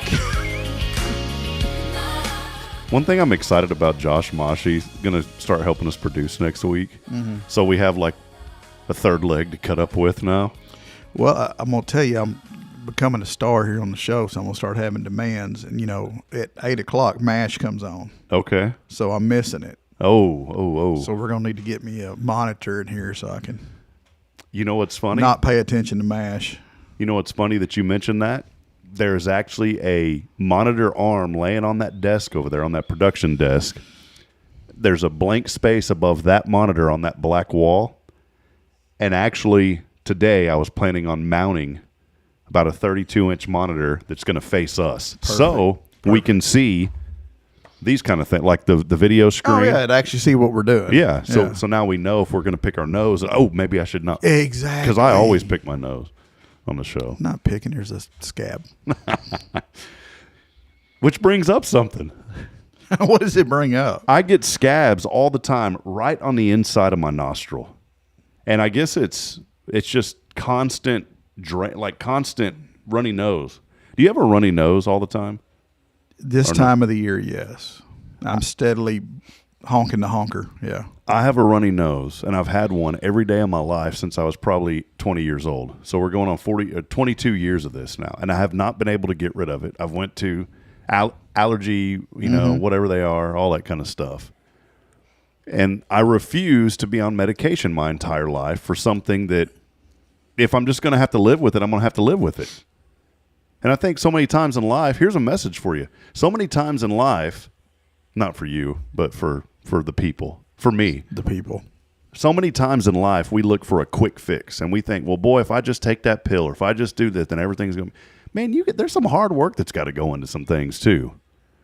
One thing I'm excited about, Josh Mashi's going to start helping us produce next week. So we have like a third leg to cut up with now. Well, I'm going to tell you, I'm becoming a star here on the show, so I'm going to start having demands. And, you know, at 8 o'clock, MASH comes on. Okay. So I'm missing it. Oh. So we're going to need to get me a monitor in here so I can You know what's funny? not pay attention to MASH. You know what's funny that you mentioned that? There's actually a monitor arm laying on that desk over there, on that production desk. There's a blank space above that monitor on that black wall. And actually, today I was planning on mounting about a 32-inch monitor that's going to face us. Perfect. So we can see these kind of things, like the video screen. Oh, yeah, to actually see what we're doing. Yeah, so now we know if we're going to pick our nose. Oh, maybe I should not. Exactly. Because I always pick my nose on the show. Not picking, here's a scab. Which brings up something. What does it bring up? I get scabs all the time right on the inside of my nostril. And I guess it's just constant constant runny nose. Do you have a runny nose all the time? This time of the year, yes. I'm steadily honking the honker, yeah. I have a runny nose, and I've had one every day of my life since I was probably 20 years old. So we're going on 22 years of this now, and I have not been able to get rid of it. I've went to allergy, whatever they are, all that kind of stuff. And I refuse to be on medication my entire life for something that if I'm just going to have to live with it, I'm going to have to live with it. And I think so many times in life, here's a message for you. So many times in life, not for you, but for the people, for me. The people. So many times in life, we look for a quick fix, and we think, well, boy, if I just take that pill or if I just do this, then everything's going to... Man, there's some hard work that's got to go into some things, too.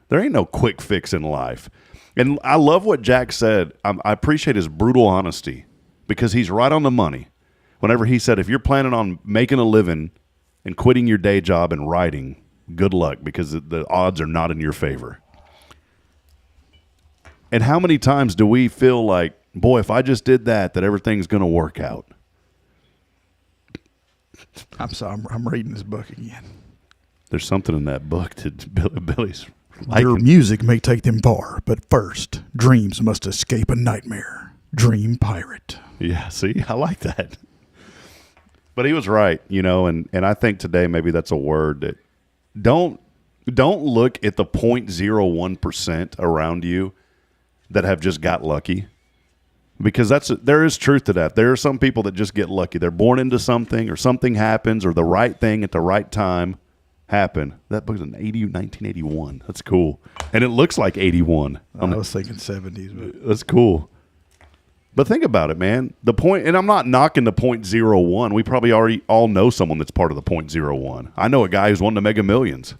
There ain't no quick fix in life. And I love what Jack said. I appreciate his brutal honesty because he's right on the money. Whenever he said, if you're planning on making a living and quitting your day job and writing, good luck because the odds are not in your favor. And how many times do we feel like, boy, if I just did that everything's going to work out? I'm sorry, I'm reading this book again. There's something in that book that Billy's Their liking. music may take them far, but first, dreams must escape a nightmare. Dream pirate. Yeah, see, I like that. But he was right, and I think today maybe that's a word that don't look at the 0.01% around you that have just got lucky. Because there is truth to that. There are some people that just get lucky. They're born into something or something happens or the right thing at the right time happened. That book's in 1981. That's cool. And it looks like 81. I was thinking 70s. But That's cool. But think about it, man. The point, and I'm not knocking the 0.01. We probably already all know someone that's part of the 0.01. I know a guy who's won the Mega Millions,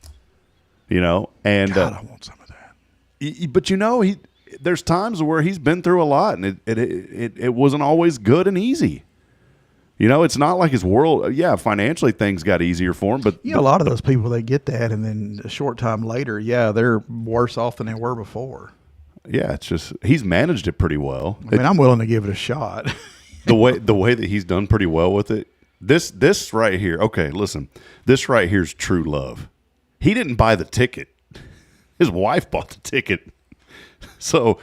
and God, I want some of that. But there's times where he's been through a lot, and it wasn't always good and easy. It's not like his world. Yeah, financially things got easier for him, but a lot of those people, they get that, and then a short time later, they're worse off than they were before. Yeah, it's just he's managed it pretty well. I mean, I'm willing to give it a shot. the way that he's done pretty well with it. This right here. Okay, listen. This right here is true love. He didn't buy the ticket. His wife bought the ticket. So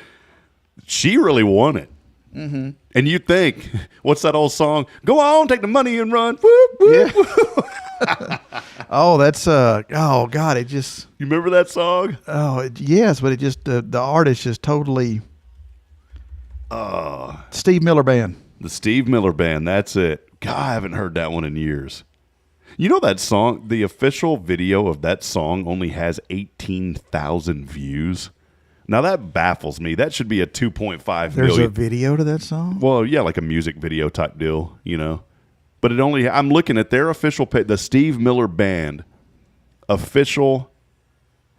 she really won it. Mm-hmm. And you think, what's that old song? Go on, take the money and run. Whoop, whoop, whoop. Oh, that's oh God! It just You remember that song? Yes, but it just the artist just totally. Steve Miller Band. The Steve Miller Band. That's it. God, I haven't heard that one in years. You know that song? The official video of that song only has 18,000 views. Now that baffles me. That should be a 2.5 There's million. a video to that song? Well, yeah, like a music video type deal, you know. But I'm looking at their official page, the Steve Miller Band official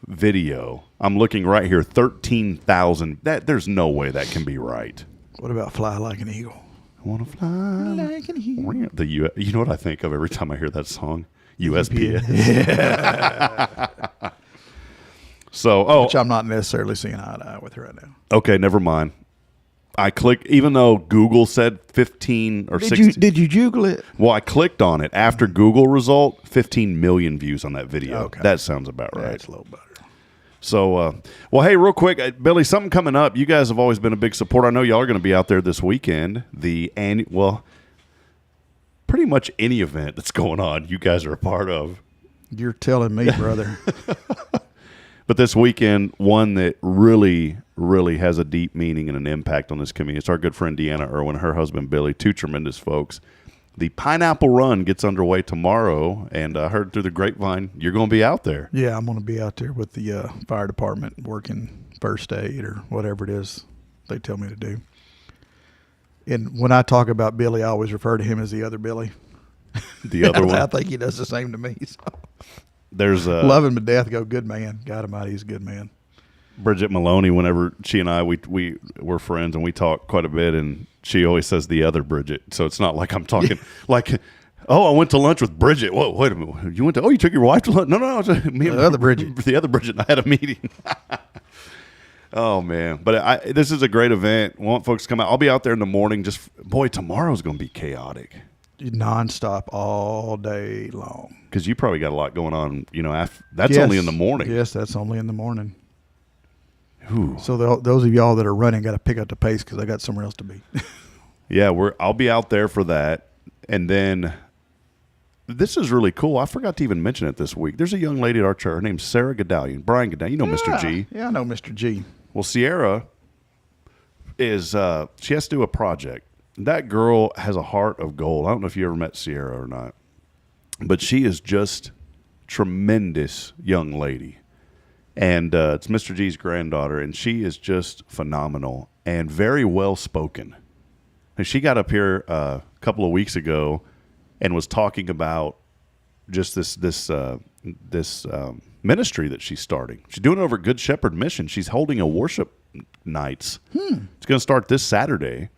video. I'm looking right here, 13,000. There's no way that can be right. What about Fly Like an Eagle? I want to fly Like an eagle. You know what I think of every time I hear that song? USPS. Yeah. So, Which I'm not necessarily seeing eye to eye with right now. okay, never mind. I clicked, even though Google said 15 or 16. Did you Google it? Well, I clicked on it after Google result, 15 million views on that video. Okay. That sounds about right. That's a little better. So, well, hey, real quick, Billy, something coming up. You guys have always been a big supporter. I know y'all are going to be out there this weekend. Pretty much any event that's going on, you guys are a part of. You're telling me, brother. But this weekend, one that really, really has a deep meaning and an impact on this community. It's our good friend Deanna Irwin, her husband Billy, two tremendous folks. The Pineapple Run gets underway tomorrow, and I heard through the grapevine you're going to be out there. Yeah, I'm going to be out there with the fire department working first aid or whatever it is they tell me to do. And when I talk about Billy, I always refer to him as the other Billy. The other one. I think he does the same to me. So. There's love him to death. Go, good man. God Almighty, he's a good man. Bridget Maloney, whenever she and I, we're friends and we talk quite a bit, and she always says the other Bridget. So it's not like I'm talking like, oh, I went to lunch with Bridget. Whoa, wait a minute. You took your wife to lunch? No, me and the other Bridget. The other Bridget and I had a meeting. Oh, man. But this is a great event. I want folks to come out. I'll be out there in the morning. Tomorrow's going to be chaotic. Nonstop all day long. Because you probably got a lot going on, that's only in the morning. Yes, that's only in the morning. Ooh. So those of y'all that are running got to pick up the pace because I got somewhere else to be. Yeah, I'll be out there for that. And then this is really cool. I forgot to even mention it this week. There's a young lady at our church. Her name's Sarah Godallion. Brian Godallion. You know Mr. G. Yeah, I know Mr. G. Well, Sierra is she has to do a project. That girl has a heart of gold. I don't know if you ever met Sierra or not, but she is just tremendous young lady. And it's Mr. G's granddaughter, and she is just phenomenal and very well spoken. And she got up here a couple of weeks ago and was talking about just this ministry that she's starting. She's doing it over at Good Shepherd Mission. She's holding a worship nights. It's going to start this Saturday.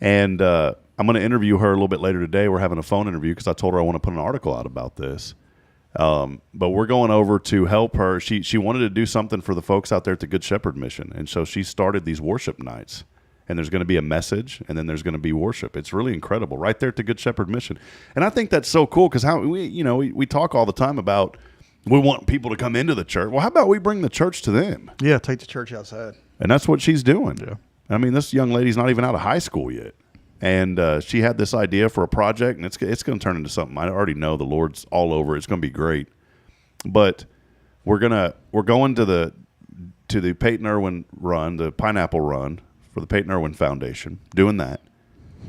And I'm going to interview her a little bit later today. We're having a phone interview because I told her I want to put an article out about this. But we're going over to help her. She wanted to do something for the folks out there at the Good Shepherd Mission. And so she started these worship nights. And there's going to be a message, and then there's going to be worship. It's really incredible right there at the Good Shepherd Mission. And I think that's so cool because we talk all the time about we want people to come into the church. Well, how about we bring the church to them? Yeah, take the church outside. And that's what she's doing. Yeah. I mean, this young lady's not even out of high school yet. And she had this idea for a project, and it's going to turn into something. I already know the Lord's all over. It's going to be great. But we're going to the Peyton Irwin run, the Pineapple Run for the Peyton Irwin Foundation, doing that.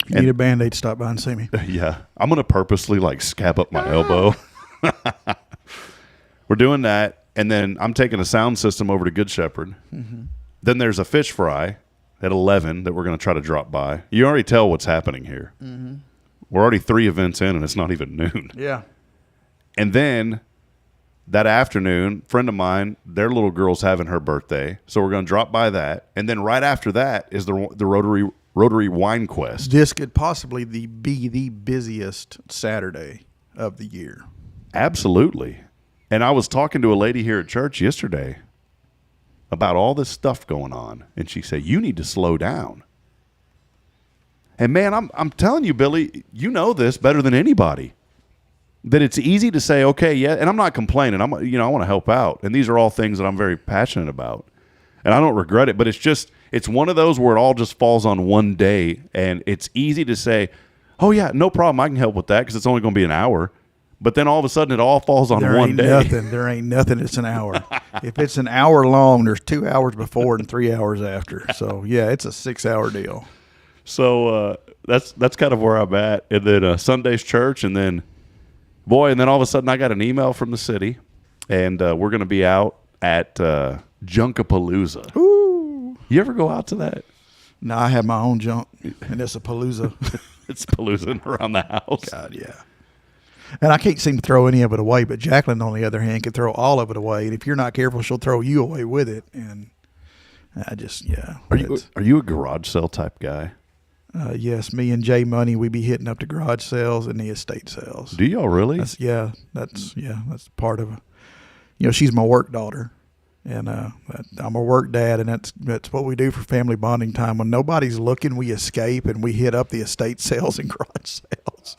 If you need a Band-Aid, stop by and see me. Yeah. I'm going to purposely scab up my elbow. We're doing that, and then I'm taking a sound system over to Good Shepherd. Mm-hmm. Then there's a fish fry at 11 that we're going to try to drop by. You already tell what's happening here. Mm-hmm. We're already 3 events in, and it's not even noon. Yeah. And then that afternoon, a friend of mine, their little girl's having her birthday, so we're going to drop by that. And then right after that is the Rotary Wine Quest. This could possibly be the busiest Saturday of the year. Absolutely. And I was talking to a lady here at church yesterday about all this stuff going on, and she said, you need to slow down. And man, I'm telling you, Billy, you know this better than anybody, that it's easy to say, okay, yeah, and I'm not complaining. I want to help out, and these are all things that I'm very passionate about, and I don't regret it, but it's one of those where it all just falls on one day, and it's easy to say, oh yeah, no problem, I can help with that because it's only going to be an hour. But then all of a sudden it all falls on one day. There ain't nothing. It's an hour. If it's an hour long, there's 2 hours before and 3 hours after. So yeah, it's a 6-hour deal. So that's kind of where I'm at. And then Sunday's church, and then all of a sudden I got an email from the city, and we're going to be out at Junkapalooza. Ooh. You ever go out to that? No, I have my own junk, and it's a palooza. It's paloozing around the house. God, yeah. And I can't seem to throw any of it away, but Jacqueline, on the other hand, can throw all of it away. And if you're not careful, she'll throw you away with it. And I just, yeah. Are you a garage sale type guy? Yes, me and Jay Money, we be hitting up the garage sales and the estate sales. Do y'all really? That's part of, she's my work daughter. And I'm a work dad, and that's what we do for family bonding time. When nobody's looking, we escape, and we hit up the estate sales and garage sales.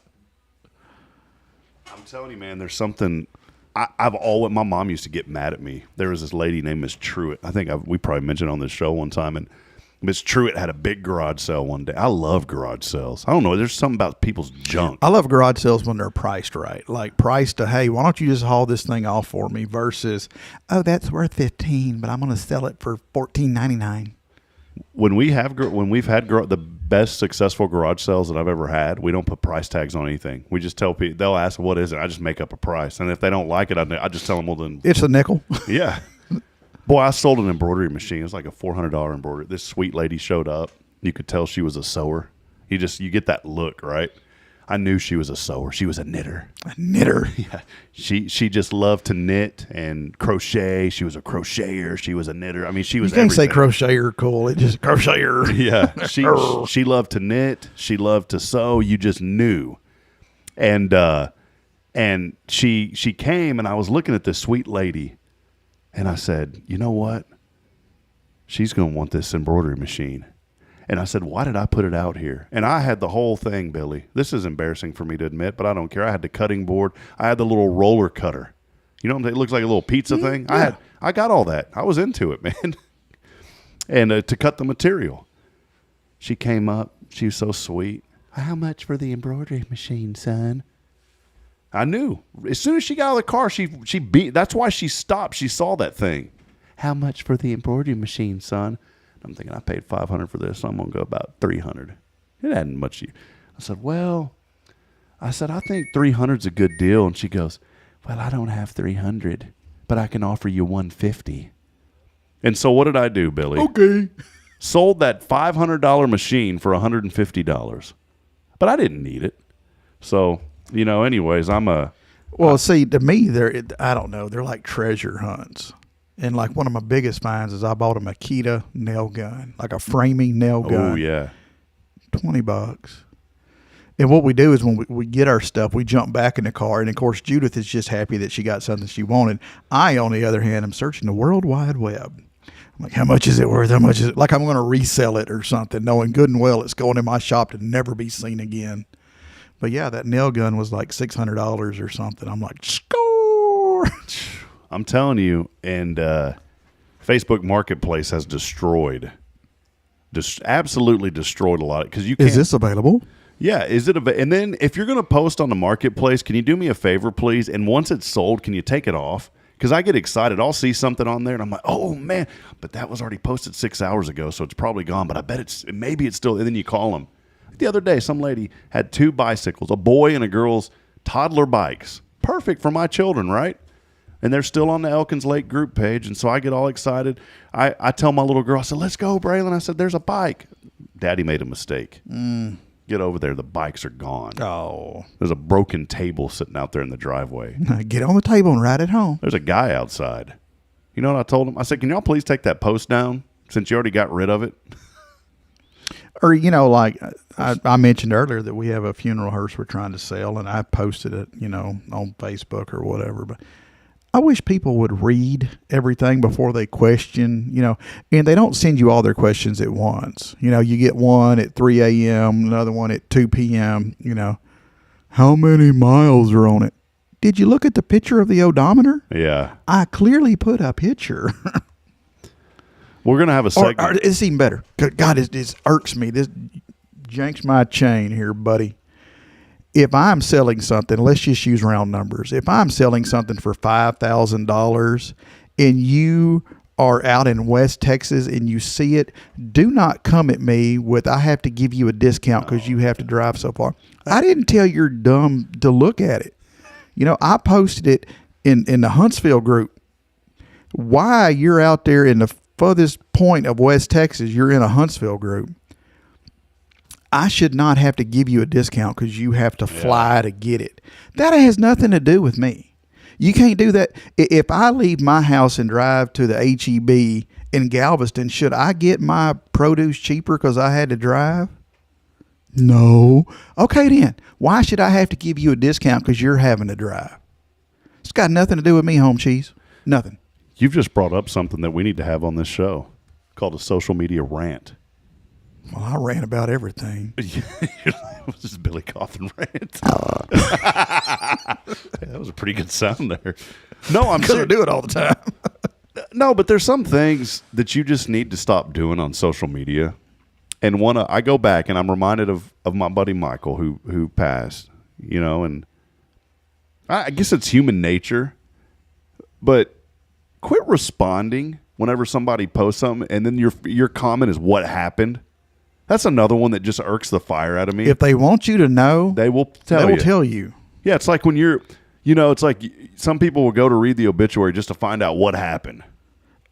I'm telling you, man, there's something. My mom used to get mad at me. There was this lady named Miss Truitt. I think we probably mentioned on this show one time, and Miss Truitt had a big garage sale one day. I love garage sales. I don't know. There's something about people's junk. I love garage sales when they're priced right. Like priced to, hey, why don't you just haul this thing off for me versus, oh, that's worth $15, but I'm going to sell it for $14.99. When we've had the best successful garage sales that I've ever had, we don't put price tags on anything. We just tell people, they'll ask, what is it? I just make up a price. And if they don't like it, I just tell them, well, then. It's a nickel. Yeah. Boy, I sold an embroidery machine. It was like a $400 embroidery. This sweet lady showed up. You could tell she was a sewer. You get that look, right? I knew she was a sewer. She was a knitter. A knitter? Yeah. She just loved to knit and crochet. She was a crocheter. She was a knitter. I mean, she was everything. You can't say crocheter cool. It just crocheter. Yeah. She loved to knit. She loved to sew. You just knew. And she came, and I was looking at this sweet lady. And I said, you know what? She's going to want this embroidery machine. And I said, why did I put it out here? And I had the whole thing, Billy. This is embarrassing for me to admit, but I don't care. I had the cutting board. I had the little roller cutter. You know what I'm saying? It looks like a little pizza thing. Yeah. I got all that. I was into it, man. And to cut the material. She came up. She was so sweet. How much for the embroidery machine, son? I knew. As soon as she got out of the car, she beat. That's why she stopped. She saw that thing. How much for the embroidery machine, son? I'm thinking, I paid $500 for this, so I'm going to go about $300. It hadn't much. I said, I think $300's a good deal. And she goes, well, I don't have $300, but I can offer you $150. And so what did I do, Billy? Okay. Sold that $500 machine for $150. But I didn't need it. So... anyways, see, to me, I don't know. They're like treasure hunts. And like one of my biggest finds is I bought a Makita nail gun, like a framing nail gun. Oh, yeah. $20. And what we do is when we get our stuff, we jump back in the car. And of course, Judith is just happy that she got something she wanted. I, on the other hand, am searching the World Wide Web. I'm like, how much is it worth? How much is it? Like I'm going to resell it or something, knowing good and well it's going in my shop to never be seen again. But yeah, that nail gun was like $600 or something. I'm like, score! I'm telling you, and Facebook Marketplace has absolutely destroyed a lot. Because you can't. Is this available? Yeah, is it? And then if you're going to post on the Marketplace, can you do me a favor, please? And once it's sold, can you take it off? Because I get excited. I'll see something on there, and I'm like, oh, man. But that was already posted 6 hours ago, so it's probably gone. But I bet maybe it's still, and then you call them. The other day, some lady had 2 bicycles, a boy and a girl's toddler bikes. Perfect for my children, right? And they're still on the Elkins Lake group page. And so I get all excited. I tell my little girl, I said, let's go, Braylon. I said, there's a bike. Daddy made a mistake. Get over there. The bikes are gone. Oh. There's a broken table sitting out there in the driveway. Get on the table and ride it home. There's a guy outside. You know what I told him? I said, can y'all please take that post down since you already got rid of it? Or, like I mentioned earlier that we have a funeral hearse we're trying to sell, and I posted it, on Facebook or whatever. But I wish people would read everything before they question, and they don't send you all their questions at once. You get one at 3 a.m., another one at 2 p.m., How many miles are on it? Did you look at the picture of the odometer? Yeah. I clearly put a picture. We're going to have a segment. Or it's even better. God, this irks me. This janks my chain here, buddy. If I'm selling something, let's just use round numbers. If I'm selling something for $5,000 and you are out in West Texas and you see it, do not come at me with, I have to give you a discount because you have to drive so far. I didn't tell you're dumb to look at it. I posted it in the Huntsville group. why you're out there in the furthest point of West Texas, you're in a Huntsville group. I should not have to give you a discount because you have to fly to get it. That has nothing to do with me. You can't do that. If I leave my house and drive to the HEB in Galveston, should I get my produce cheaper because I had to drive? No. Okay, then. Why should I have to give you a discount because you're having to drive? It's got nothing to do with me, home cheese. Nothing. You've just brought up something that we need to have on this show called a social media rant. Well, I rant about everything. This is Billy Cauthen rant. That was a pretty good sound there. No, I'm Because I do it all the time. No, but there's some things that you just need to stop doing on social media. And I go back and I'm reminded of my buddy Michael who passed, and I guess it's human nature, but quit responding whenever somebody posts something and then your comment is what happened. That's another one that just irks the fire out of me. If they want you to know, they will tell you. Yeah, it's like when it's like some people will go to read the obituary just to find out what happened.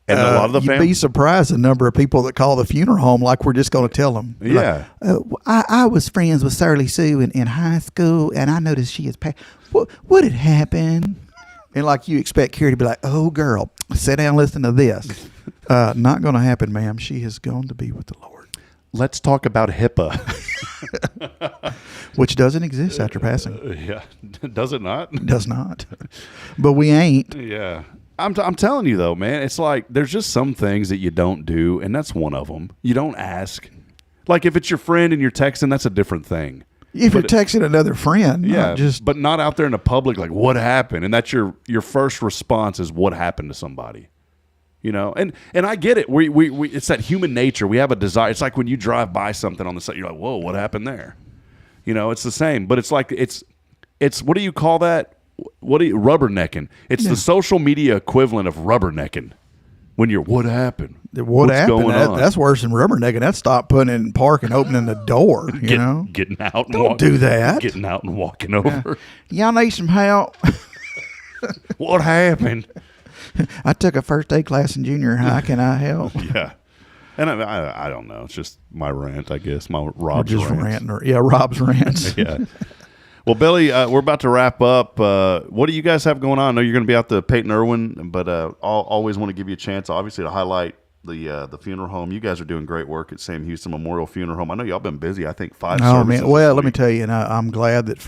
And a lot of the you'd be surprised the number of people that call the funeral home like we're just going to tell them. Yeah. Like, I was friends with Shirley Sue in high school, and I noticed she has passed. What had happened? And like you expect Carrie to be like, oh, girl, sit down and listen to this. Not going to happen, ma'am. She has gone to be with the Lord. Let's talk about HIPAA. Which doesn't exist after passing. Yeah. Does it not? Does not. But we ain't. Yeah. I'm telling you, though, man, it's like there's just some things that you don't do, and that's one of them. You don't ask. Like if it's your friend and you're texting, that's a different thing. If you're texting another friend. Yeah, but not out there in the public like, what happened? And that's your first response is what happened to somebody. And I get it. We it's that human nature. We have a desire. It's like when you drive by something on the side, you're like, whoa, what happened there? It's the same. But it's like it's what do you call that? Rubbernecking? It's the social media equivalent of rubbernecking. When you're, what happened? What's going on? That's worse than rubbernecking. That's stop putting in park and opening the door. Getting out. Don't do that. Getting out and walking over. Y'all need some help. What happened? I took a first aid class in junior high. Can I help? Yeah. And I don't know. It's just my rant, I guess. My Rob's rant. Rob's rants. Yeah. Well, Billy, we're about to wrap up. What do you guys have going on? I know you're going to be out to Peyton Irwin, but I'll always want to give you a chance, obviously, to highlight the funeral home. You guys are doing great work at Sam Houston Memorial Funeral Home. I know y'all been busy. I think 5 services. Oh, man. Well, let me tell you, and I'm glad that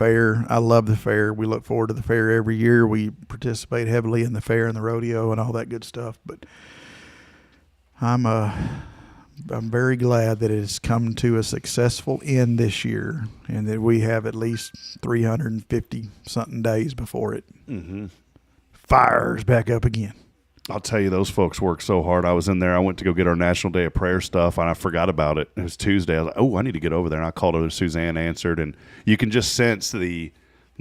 I love the fair. We look forward to the fair every year. We participate heavily in the fair and the rodeo and all that good stuff. But I'm very glad that it has come to a successful end this year and that we have at least 350-something days before it fires back up again. I'll tell you, those folks work so hard. I was in there. I went to go get our National Day of Prayer stuff, and I forgot about it. It was Tuesday. I was like, oh, I need to get over there. And I called her. Suzanne answered, and you can just sense the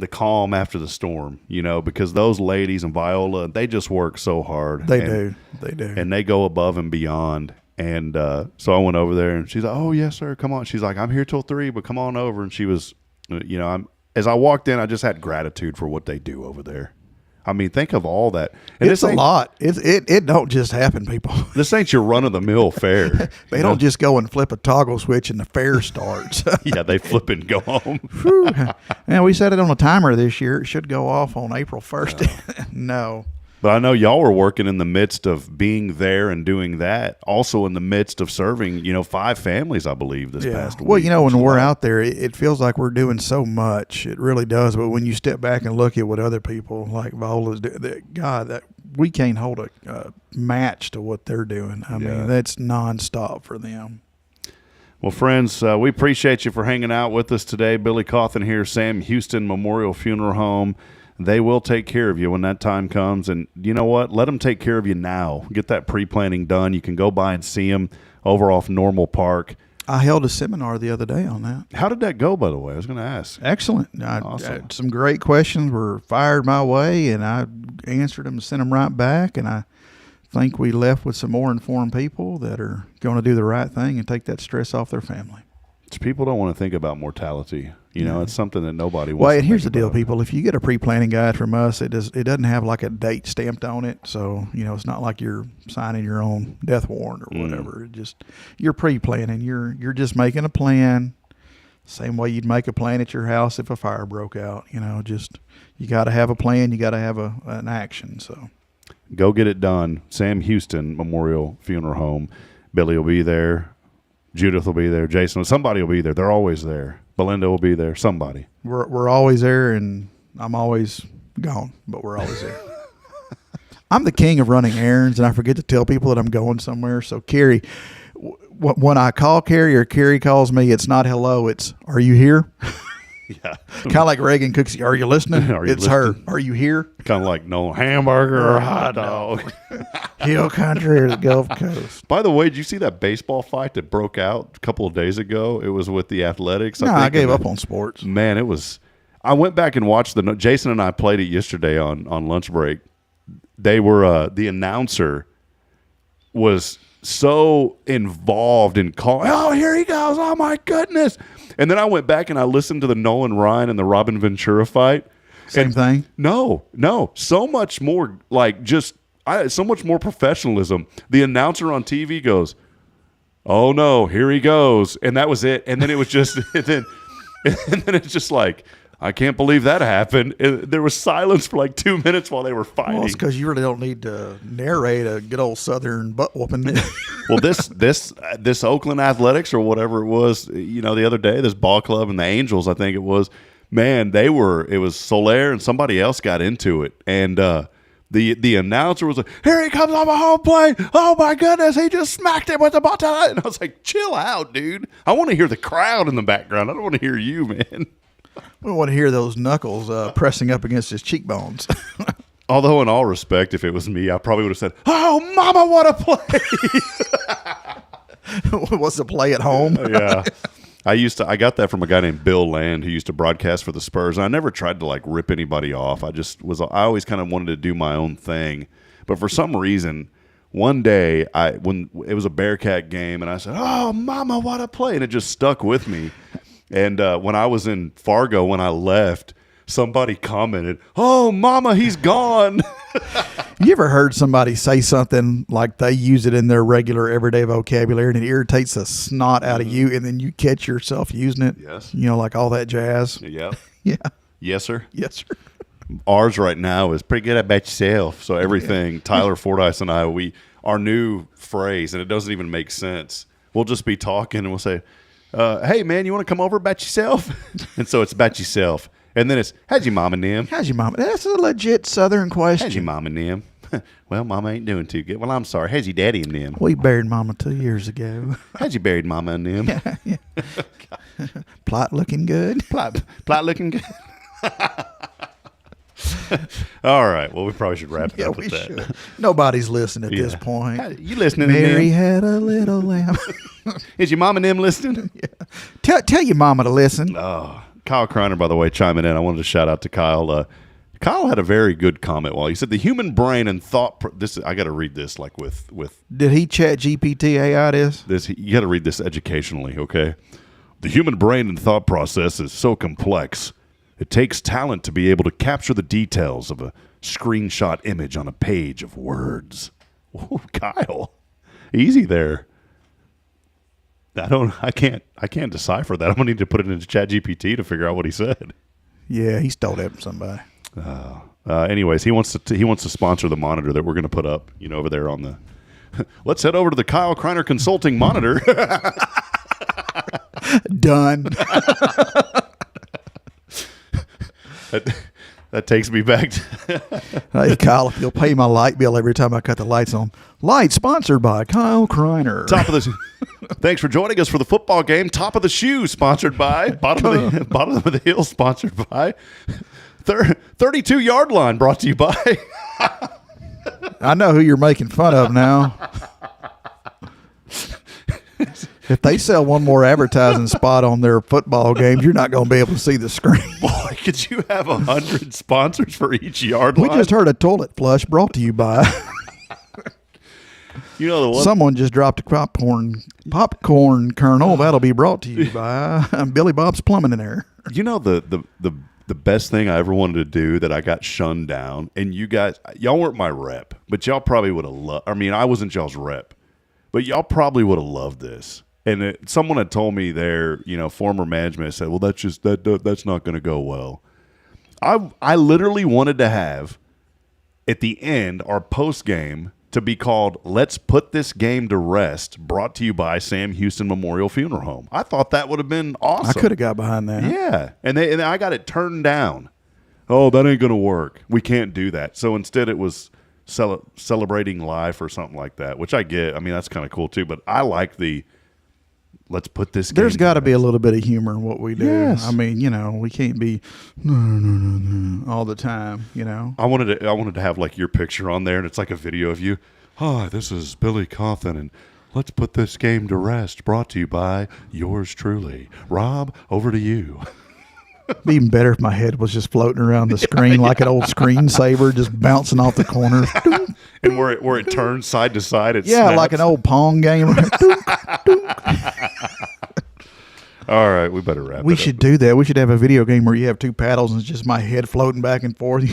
calm after the storm, because those ladies and Viola, they just work so hard. They do. And they go above and beyond. And so I went over there, and she's like, oh, yes, sir, come on. She's like, I'm here till 3, but come on over. And she was, as I walked in, I just had gratitude for what they do over there. I mean, think of all that. And it's a lot. It don't just happen, people. This ain't your run-of-the-mill fair. They don't just go and flip a toggle switch and the fair starts. Yeah, they flip and go home. And we set it on a timer this year. It should go off on April 1st. No. But I know y'all were working in the midst of being there and doing that, also in the midst of serving, 5 families, I believe, this past week. Well, when we're out there, it feels like we're doing so much. It really does. But when you step back and look at what other people like Viola's do, God, we can't hold a match to what they're doing. I mean, that's nonstop for them. Well, friends, we appreciate you for hanging out with us today. Billy Cauthen here, Sam Houston Memorial Funeral Home. They will take care of you when that time comes. And you know what? Let them take care of you now. Get that pre-planning done. You can go by and see them over off Normal Park. I held a seminar the other day on that. How did that go, by the way? I was going to ask. Excellent. Awesome. Some great questions were fired my way, and I answered them and sent them right back. And I think we left with some more informed people that are going to do the right thing and take that stress off their family. people don't want to think about mortality. It's something that nobody wants. Well, to and here's the think deal, about. people. If you get a pre-planning guide from us, it doesn't have like a date stamped on it. So, it's not like you're signing your own death warrant or whatever. It just, you're pre-planning. You're just making a plan. Same way you'd make a plan at your house if a fire broke out. Just you got to have a plan. You got to have an action. So go get it done. Sam Houston Memorial Funeral Home. Billy will be there. Judith will be there. Jason, somebody will be there. They're always there. Belinda will be there. Somebody. We're always there, and I'm always gone, but we're always there. I'm the king of running errands, and I forget to tell people that I'm going somewhere. So, Carrie, when I call Carrie or Carrie calls me, it's not hello. It's, are you here? Yeah. Kind of like Reagan Cooksey. Are you listening? It's her. Are you here? Kind of like no hamburger or hot dog. Hill country or the Gulf Coast. By the way, did you see that baseball fight that broke out a couple of days ago? It was with the Athletics. I gave up on sports. Man, it was. I went back and watched Jason and I played it yesterday on lunch break. They were the announcer was so involved in calling. Oh, here he goes! Oh my goodness! And then I went back and I listened to the Nolan Ryan and the Robin Ventura fight. Same thing? No. So much more so much more professionalism. The announcer on TV goes, "Oh no, here he goes," and that was it. And then it was just, and then it's just like, I can't believe that happened. And there was silence for like 2 minutes while they were fighting. Well, it's because you really don't need to narrate a good old Southern butt whooping. Well, this Oakland Athletics or whatever it was, the other day, this ball club and the Angels, I think it was, man, it was Soler and somebody else got into it. And the announcer was like, here he comes on a home plate. Oh, my goodness, he just smacked him with the ball. And I was like, chill out, dude. I want to hear the crowd in the background. I don't want to hear you, man. We want to hear those knuckles pressing up against his cheekbones. Although, in all respect, if it was me, I probably would have said, "Oh, mama, what a play!" What's the play at home? Yeah, I got that from a guy named Bill Land who used to broadcast for the Spurs. And I never tried to rip anybody off. I always kind of wanted to do my own thing. But for some reason, one day when it was a Bearcat game, and I said, "Oh, mama, what a play!" and it just stuck with me. And when I was in Fargo, when I left, somebody commented, "Oh, mama, he's gone." You ever heard somebody say something like they use it in their regular everyday vocabulary and it irritates the snot out of you, and then you catch yourself using it? Yes. Like all that jazz? Yeah. Yeah. Yes, sir. Yes, sir. Ours right now is pretty good about yourself. So everything, Tyler Fordyce and I, our new phrase, and it doesn't even make sense. We'll just be talking and we'll say, "Hey, man, you want to come over about yourself?" And so it's about yourself. And then it's, "How's your mom and them?" How's your mama? That's a legit Southern question. "How's your mom and them?" "Well, mama ain't doing too good." "Well, I'm sorry. How's your daddy and them?" We buried mama 2 years ago. "How's you buried mama and them?" Yeah. Plot looking good. Plot looking good. All right. Well, we probably should wrap it up with that. Should. Nobody's listening at this point. You listening Mary to them? had a little lamb. Is your mom and them listening? Yeah. Tell your mama to listen. Oh, Kyle Kreiner, by the way, chiming in. I wanted to shout out to Kyle. Kyle had a very good comment. He said the human brain and thought. I got to read this with. Did he chat GPT AI this? You got to read this educationally, okay? The human brain and thought process is so complex. It takes talent to be able to capture the details of a screenshot image on a page of words. Ooh, Kyle, easy there. I can't decipher that. I'm gonna need to put it into ChatGPT to figure out what he said. Yeah, he stole that from somebody. Anyways, he wants to sponsor the monitor that we're gonna put up, over there on the. Let's head over to the Kyle Kreiner Consulting monitor. Done. That takes me back to Hey, Kyle, if you'll pay my light bill every time I cut the lights on. Light sponsored by Kyle Kreiner. Top of the. Thanks for joining us for the football game. Top of the shoe sponsored by bottom of the hill sponsored by 32-yard line brought to you by. I know who you're making fun of now. If they sell one more advertising spot on their football games, you're not going to be able to see the screen. Boy, could you have 100 sponsors for each yard line? We just heard a toilet flush brought to you by. You know the one. Someone just dropped a popcorn kernel. That'll be brought to you by Billy Bob's Plumbing in there. You know the best thing I ever wanted to do that I got shunned down, and y'all weren't my rep, but y'all probably would have loved. I mean, I wasn't y'all's rep, but y'all probably would have loved this. And someone had told me their, former management said, "Well, that's not going to go well." I literally wanted to have at the end our post game to be called "Let's Put This Game to Rest," brought to you by Sam Houston Memorial Funeral Home. I thought that would have been awesome. I could have got behind that. Yeah, and I got it turned down. Oh, that ain't going to work. We can't do that. So instead it was celebrating life or something like that, which I get. I mean, that's kind of cool too, but I like the let's put this game There's got to be a little bit of humor in what we do. Yes. I mean, we can't be all the time, I wanted to have like your picture on there, and it's like a video of you. Hi, this is Billy Cauthen, and let's put this game to rest. Brought to you by yours truly, Rob. Over to you. It'd be even better if my head was just floating around the screen like an old screensaver, just bouncing off the corners. And where it turns side to side, it yeah, snaps. like an old Pong game. All right, we better wrap it up. We should do that. We should have a video game where you have two paddles and it's just my head floating back and forth.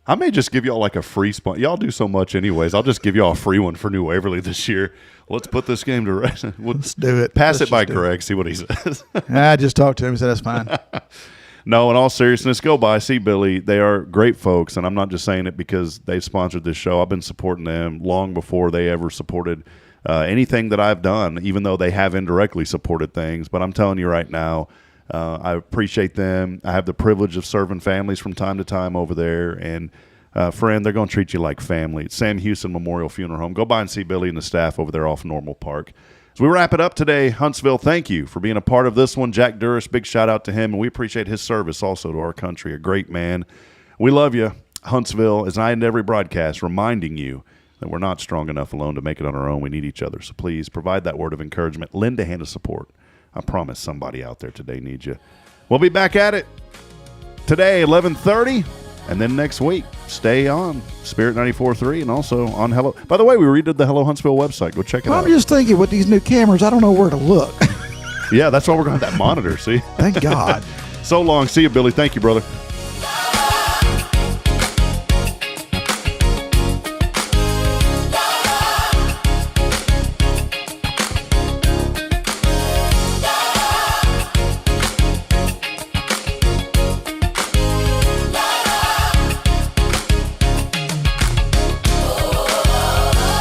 I may just give y'all like a free spot. Y'all do so much anyways. I'll just give y'all a free one for New Waverly this year. Let's put this game to rest. Let's do it. Pass Let's it by just do Greg. See what he says. I just talked to him. He said, that's fine. No, in all seriousness, go by. See Billy. They are great folks, and I'm not just saying it because they sponsored this show. I've been supporting them long before they ever supported anything that I've done, even though they have indirectly supported things. But I'm telling you right now, I appreciate them. I have the privilege of serving families from time to time over there, and friend, they're going to treat you like family. It's Sam Houston Memorial Funeral Home. Go by and see Billy and the staff over there off Normal Park. As we wrap it up today, Huntsville, thank you for being a part of this one. Jack Duras, big shout out to him, and we appreciate his service also to our country. A great man. We love you, Huntsville, as I end every broadcast, reminding you that we're not strong enough alone to make it on our own. We need each other. So please provide that word of encouragement. Lend a hand of support. I promise somebody out there today needs you. We'll be back at it today, 11:30. And then next week, stay on Spirit 94.3 and also on Hello. By the way, we redid the Hello Huntsville website. Go check it out. I'm just thinking with these new cameras, I don't know where to look. Yeah, that's why we're going to have that monitor, see? Thank God. So long. See you, Billy. Thank you, brother.